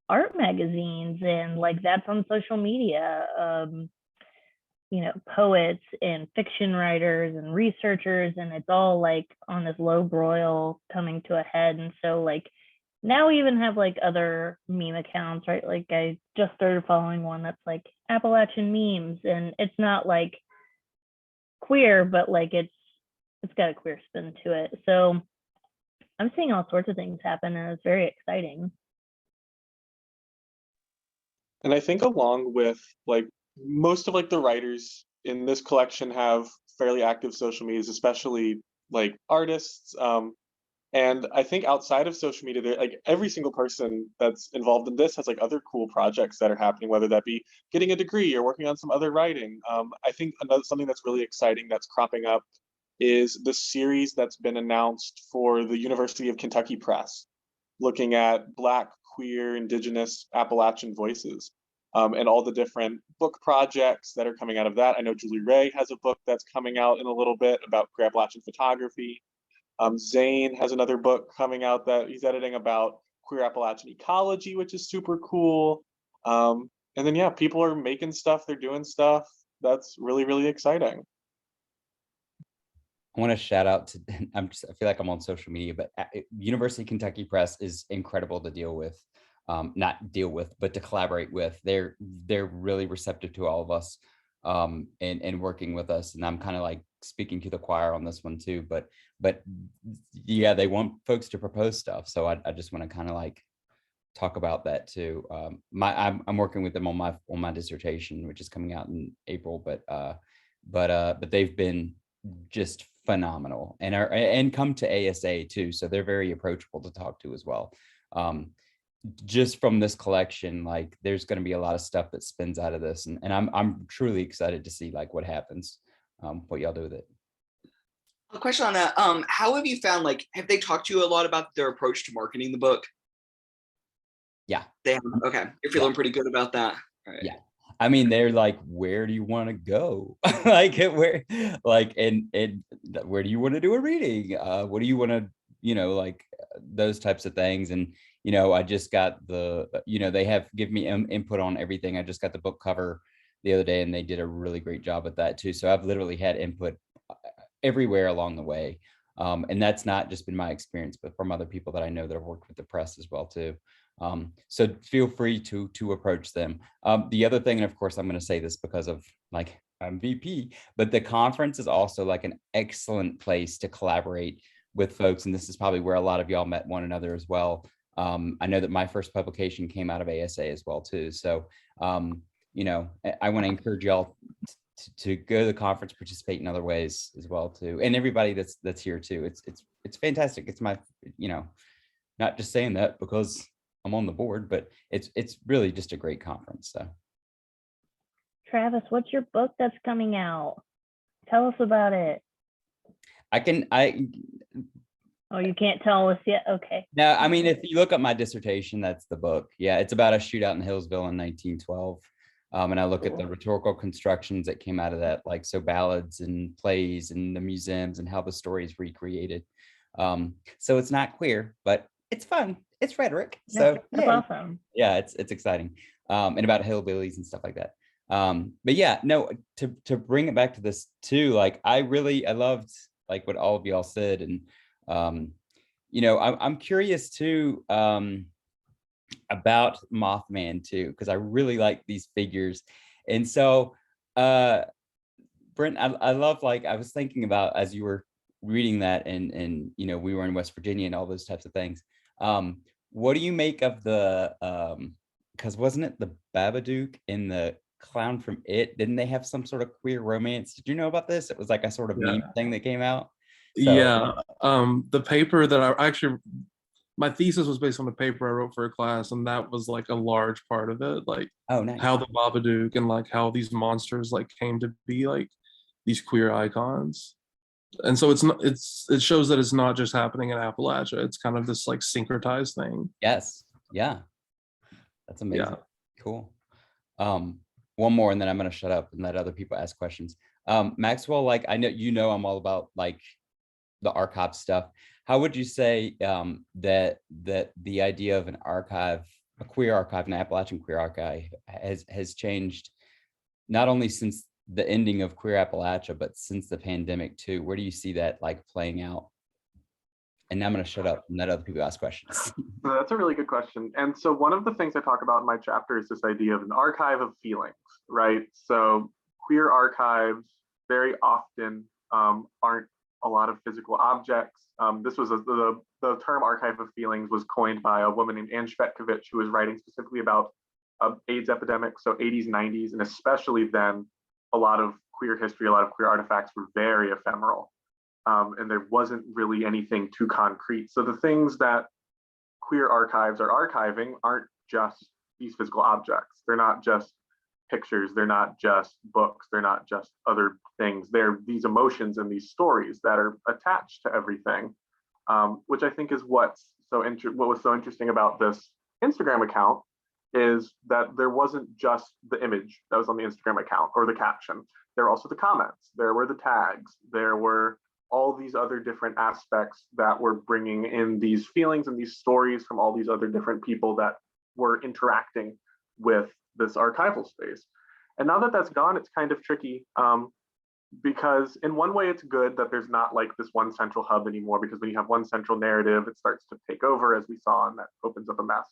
art magazines, and like that's on social media. Poets and fiction writers and researchers, and it's all like on this low broil coming to a head. And so like now we even have like other meme accounts, right? Like I just started following one that's like Appalachian memes, and it's not like queer, but like it's got a queer spin to it. So I'm seeing all sorts of things happen, and it's very exciting. And I think along with like most of like the writers in this collection have fairly active social medias, especially like artists. And I think outside of social media, like every single person that's involved in this has like other cool projects that are happening, whether that be getting a degree or working on some other writing. I think something that's really exciting that's cropping up is the series that's been announced for the University of Kentucky Press, looking at Black, queer, Indigenous, Appalachian voices, and all the different book projects that are coming out of that. I know Julie Ray has a book that's coming out in a little bit about queer Appalachian photography. Zane has another book coming out that he's editing about queer Appalachian ecology, which is super cool. And then, yeah, people are making stuff, they're doing stuff. That's really, really exciting. I want to shout out to, I feel like I'm on social media, but University of Kentucky Press is incredible to deal with. Not deal with, but to collaborate with. They're really receptive to all of us, and working with us. And I'm kind of like speaking to the choir on this one too. But yeah, they want folks to propose stuff. So I just want to kind of like talk about that too. I'm working with them on my dissertation, which is coming out in April. But they've been just phenomenal, and come to ASA too. So they're very approachable to talk to as well. Just from this collection, like there's going to be a lot of stuff that spins out of this, and I'm truly excited to see like what happens, what y'all do with it. A question on that. How have you found, like, have they talked to you a lot about their approach to marketing the book? Yeah. They have. Okay. You're feeling pretty good about that. All right. Yeah. I mean, they're like, where do you want to go? Like where, like, and where do you want to do a reading? What do you want to, like those types of things. And, I just got they have given me input on everything. I just got the book cover the other day and they did a really great job at that too. So I've literally had input everywhere along the way. And that's not just been my experience, but from other people that I know that have worked with the press as well too. So feel free to approach them. The other thing, and of course, I'm going to say this because of like I'm VP, but the conference is also like an excellent place to collaborate with folks. And this is probably where a lot of y'all met one another as well. I know that my first publication came out of ASA as well too. So, I want to encourage y'all to go to the conference, participate in other ways as well too. And everybody that's here too. It's fantastic. It's my, not just saying that because I'm on the board, but it's really just a great conference. So Travis, what's your book that's coming out? Tell us about it. Oh, you can't tell us yet? Okay. No, I mean, if you look up my dissertation, that's the book. Yeah, it's about a shootout in Hillsville in 1912. And I look at the rhetorical constructions that came out of that, like so ballads and plays and the museums and how the story is recreated. So it's not queer, but it's fun. It's rhetoric. So that's awesome. Yeah, it's exciting. And about hillbillies and stuff like that. But yeah, no, to bring it back to this too, like I loved like what all of y'all said. And I'm curious too about Mothman too, because I really like these figures. And so Brent, I love, like I was thinking about as you were reading that and we were in West Virginia and all those types of things. What do you make of the because wasn't it the Babadook and the clown from It? Didn't they have some sort of queer romance? Did you know about this? It was like a sort of meme thing that came out. So, yeah. The paper that I actually, my thesis was based on the paper I wrote for a class, and that was like a large part of it, like nice. How the Babadook and like how these monsters like came to be like these queer icons. And so it shows that it's not just happening in Appalachia. It's kind of this like syncretized thing. Yes. Yeah. That's amazing. Yeah. Cool. One more and then I'm going to shut up and let other people ask questions. Maxwell, like I know I'm all about like the archive stuff. How would you say that the idea of an archive, a queer archive, an Appalachian queer archive has changed not only since the ending of Queer Appalachia, but since the pandemic too? Where do you see that like playing out? And now I'm going to shut up and let other people ask questions. That's a really good question. And so one of the things I talk about in my chapter is this idea of an archive of feelings, right? So queer archives very often aren't a lot of physical objects. This was the term archive of feelings was coined by a woman named Anne Shvetkovich, who was writing specifically about AIDS epidemic, so 80s, 90s, and especially then, a lot of queer history, a lot of queer artifacts were very ephemeral. And there wasn't really anything too concrete. So the things that queer archives are archiving aren't just these physical objects. They're not just pictures, they're not just books, they're not just other things. They're these emotions and these stories that are attached to everything, which I think is what was so interesting about this Instagram account, is that there wasn't just the image that was on the Instagram account or the caption. There were also the comments, there were the tags, there were all these other different aspects that were bringing in these feelings and these stories from all these other different people that were interacting with this archival space. And now that that's gone, it's kind of tricky, because in one way it's good that there's not like this one central hub anymore, because when you have one central narrative, it starts to take over, as we saw, and that opens up a mess.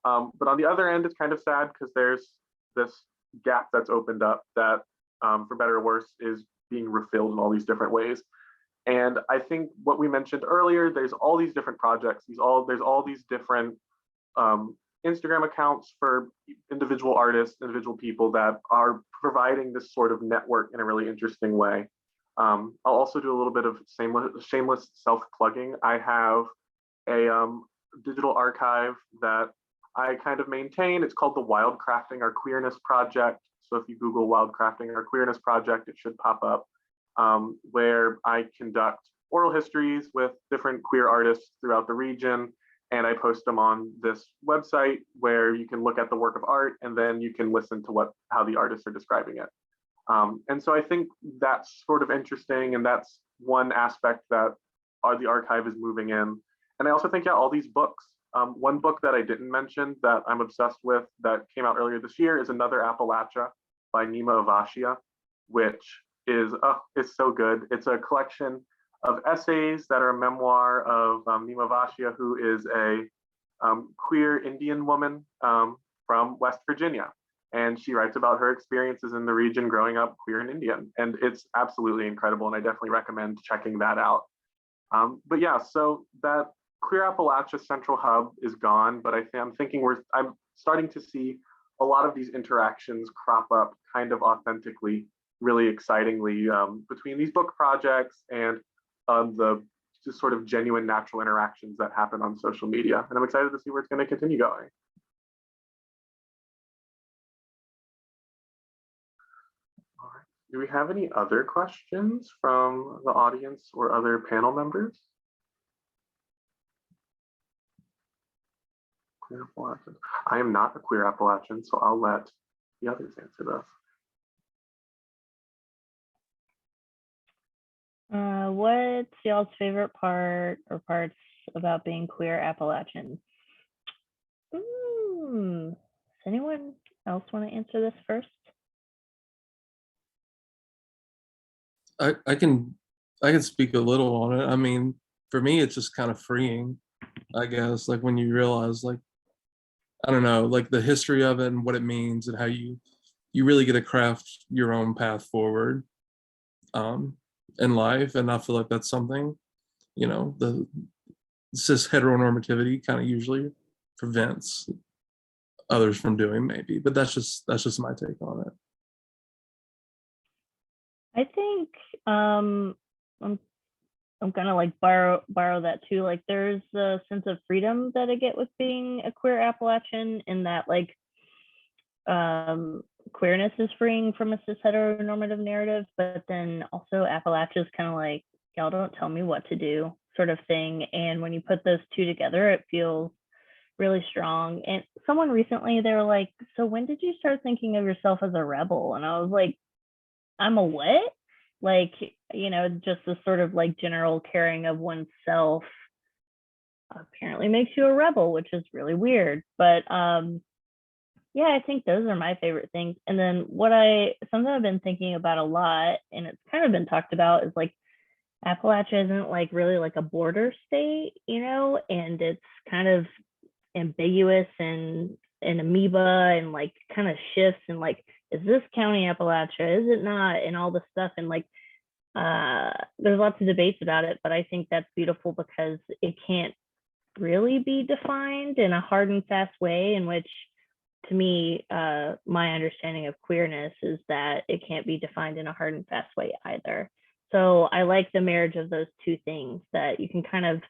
But on the other end, it's kind of sad because there's this gap that's opened up that, for better or worse, is being refilled in all these different ways. And I think what we mentioned earlier, there's all these different projects, there's all these different Instagram accounts for individual artists, individual people that are providing this sort of network in a really interesting way. I'll also do a little bit of shameless self-plugging. I have a digital archive that I kind of maintain. It's called the Wildcrafting Our Queerness Project. So if you Google Wildcrafting Our Queerness Project, it should pop up, where I conduct oral histories with different queer artists throughout the region. And I post them on this website where you can look at the work of art, and then you can listen to how the artists are describing it. And so I think that's sort of interesting, and that's one aspect that the archive is moving in. And I also think, yeah, all these books. One book that I didn't mention that I'm obsessed with that came out earlier this year is Another Appalachia by Nima Avashia, which is so good. It's a collection of essays that are a memoir of Nima Avashia, who is a queer Indian woman from West Virginia. And she writes about her experiences in the region growing up queer and Indian. And it's absolutely incredible. And I definitely recommend checking that out. But yeah, so that Queer Appalachia Central Hub is gone, but I'm starting to see a lot of these interactions crop up kind of authentically, really excitingly, between these book projects and the just sort of genuine natural interactions that happen on social media. And I'm excited to see where it's going to continue going. All right. Do we have any other questions from the audience or other panel members? Queer Appalachian. I am not a queer Appalachian, so I'll let the others answer this. What's y'all's favorite part or parts about being queer Appalachian? Does anyone else want to answer this first? I can speak a little on it. I mean, for me, it's just kind of freeing, I guess, like when you realize, like, I don't know, like the history of it and what it means and how you really get to craft your own path forward in life. And I feel like that's something, you know, the cis heteronormativity kind of usually prevents others from doing, maybe. But that's just my take on it. I think I'm gonna like borrow that too. Like there's a sense of freedom that I get with being a queer Appalachian, in that like queerness is freeing from a cis heteronormative narrative, but then also Appalachia is kind of like, y'all don't tell me what to do sort of thing. And when you put those two together, it feels really strong. And someone recently, they were like, so when did you start thinking of yourself as a rebel? And I was like, I'm a what? Like, you know, just the sort of like general caring of oneself apparently makes you a rebel, which is really weird. But yeah, I think those are my favorite things. And then something I've been thinking about a lot, and it's kind of been talked about, is like Appalachia isn't like really like a border state, you know, and it's kind of ambiguous and amoeba and like kind of shifts, and like, is this county Appalachia? Is it not? And all this stuff. And like, there's lots of debates about it, but I think that's beautiful because it can't really be defined in a hard and fast way, in which, to me, my understanding of queerness is that it can't be defined in a hard and fast way either. So I like the marriage of those two things, that you can kind of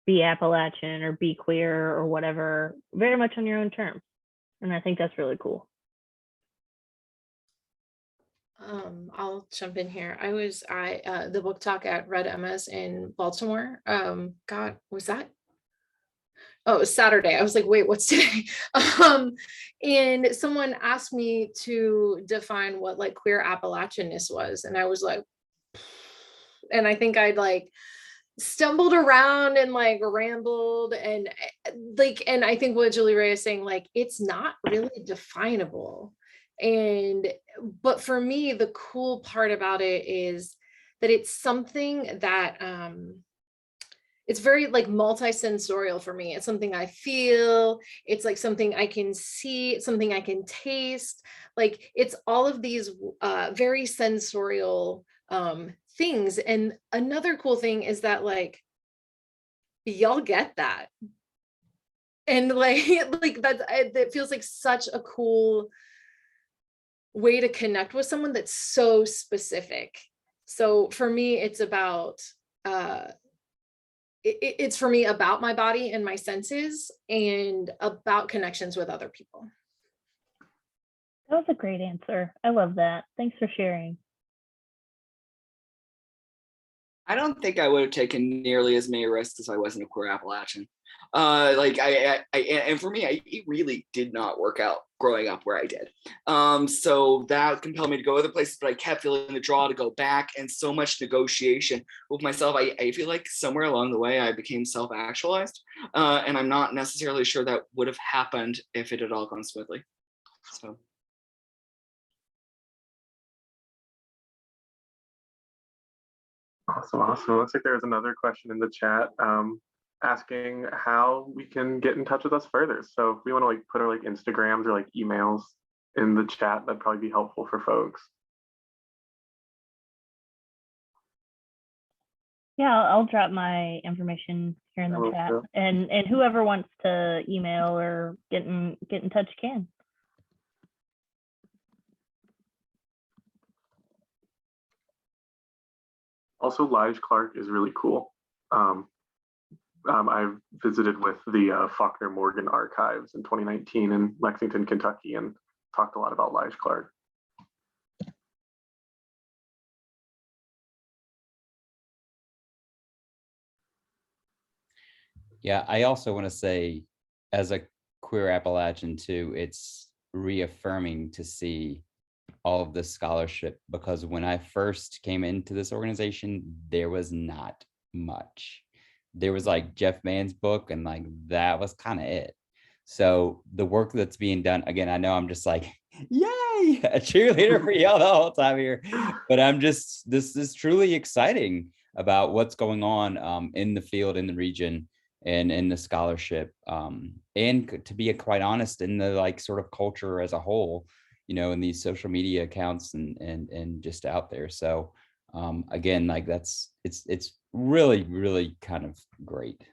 be Appalachian or be queer or whatever, very much on your own terms. And I think that's really cool. I'll jump in here. The book talk at Red Emma's in Baltimore. God, was that? Oh, it was Saturday. I was like, wait, what's today? And someone asked me to define what like queer Appalachianness was. And I was like, and I think I'd like stumbled around and like rambled and and I think what Julie Ray is saying, like, it's not really definable. But for me, the cool part about it is that it's something that it's very like multi-sensorial for me. It's something I feel, it's like something I can see, it's something I can taste. Like it's all of these very sensorial things. And another cool thing is that like y'all get that. And like that feels like such a cool way to connect with someone that's so specific. So for me, it's about it's for me about my body and my senses and about connections with other people. That was a great answer. I love that. Thanks for sharing. I don't think I would have taken nearly as many risks as I wasn't a queer Appalachian. And for me, it really did not work out growing up where I did. So that compelled me to go other places, but I kept feeling the draw to go back, and so much negotiation with myself. I feel like somewhere along the way I became self-actualized, and I'm not necessarily sure that would have happened if it had all gone smoothly. So. Awesome. Looks like there's another question in the chat asking how we can get in touch with us further. So if we want to like put our like Instagrams or like emails in the chat, that'd probably be helpful for folks. Yeah, I'll drop my information here in the chat, and whoever wants to email or get in touch can. Also, Lige Clark is really cool. I've visited with the Faulkner Morgan Archives in 2019 in Lexington, Kentucky, and talked a lot about Lige Clark. Yeah, I also want to say, as a queer Appalachian too, it's reaffirming to see all of this scholarship, because when I first came into this organization, there was not much. There was like Jeff Mann's book, and like that was kind of it. So the work that's being done, again, I know I'm just like, yay, a cheerleader for y'all the whole time here, but I'm just, this is truly exciting about what's going on in the field, in the region, and in the scholarship, and to be quite honest, in the like sort of culture as a whole, you know, in these social media accounts and just out there. So again, like it's really kind of great.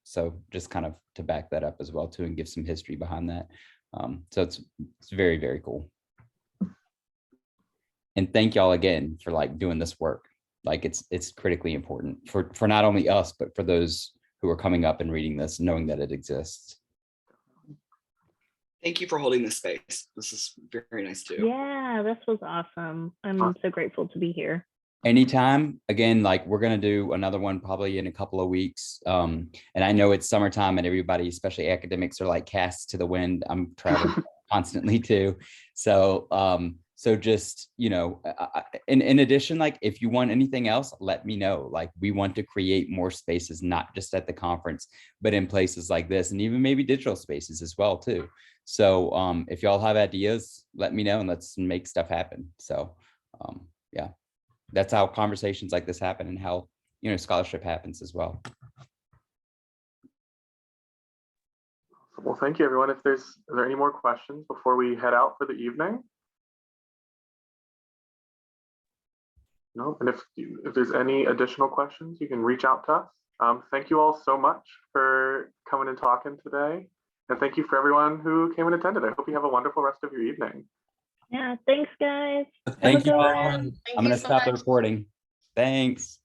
So just kind of to back that up as well too, and give some history behind that. So it's very cool. And thank y'all again for like doing this work. Like it's critically important for not only us, but for those who are coming up and reading this, knowing that it exists. Thank you for holding this space. This is very nice too. Yeah, this was awesome. I'm so grateful to be here. Anytime. Again, like we're going to do another one probably in a couple of weeks. And I know it's summertime and everybody, especially academics, are like cast to the wind. I'm traveling constantly too. So so just, you know, in addition, like if you want anything else, let me know. Like we want to create more spaces, not just at the conference, but in places like this, and even maybe digital spaces as well too. So if y'all have ideas, let me know and let's make stuff happen. So yeah, that's how conversations like this happen, and how, you know, scholarship happens as well. Well, thank you, everyone. Are there any more questions before we head out for the evening? No, and if there's any additional questions, you can reach out to us. Thank you all so much for coming and talking today. And thank you for everyone who came and attended. I hope you have a wonderful rest of your evening. Yeah, thanks guys. Thank you, Have a good everyone. one. I'm going to stop the recording. Thanks.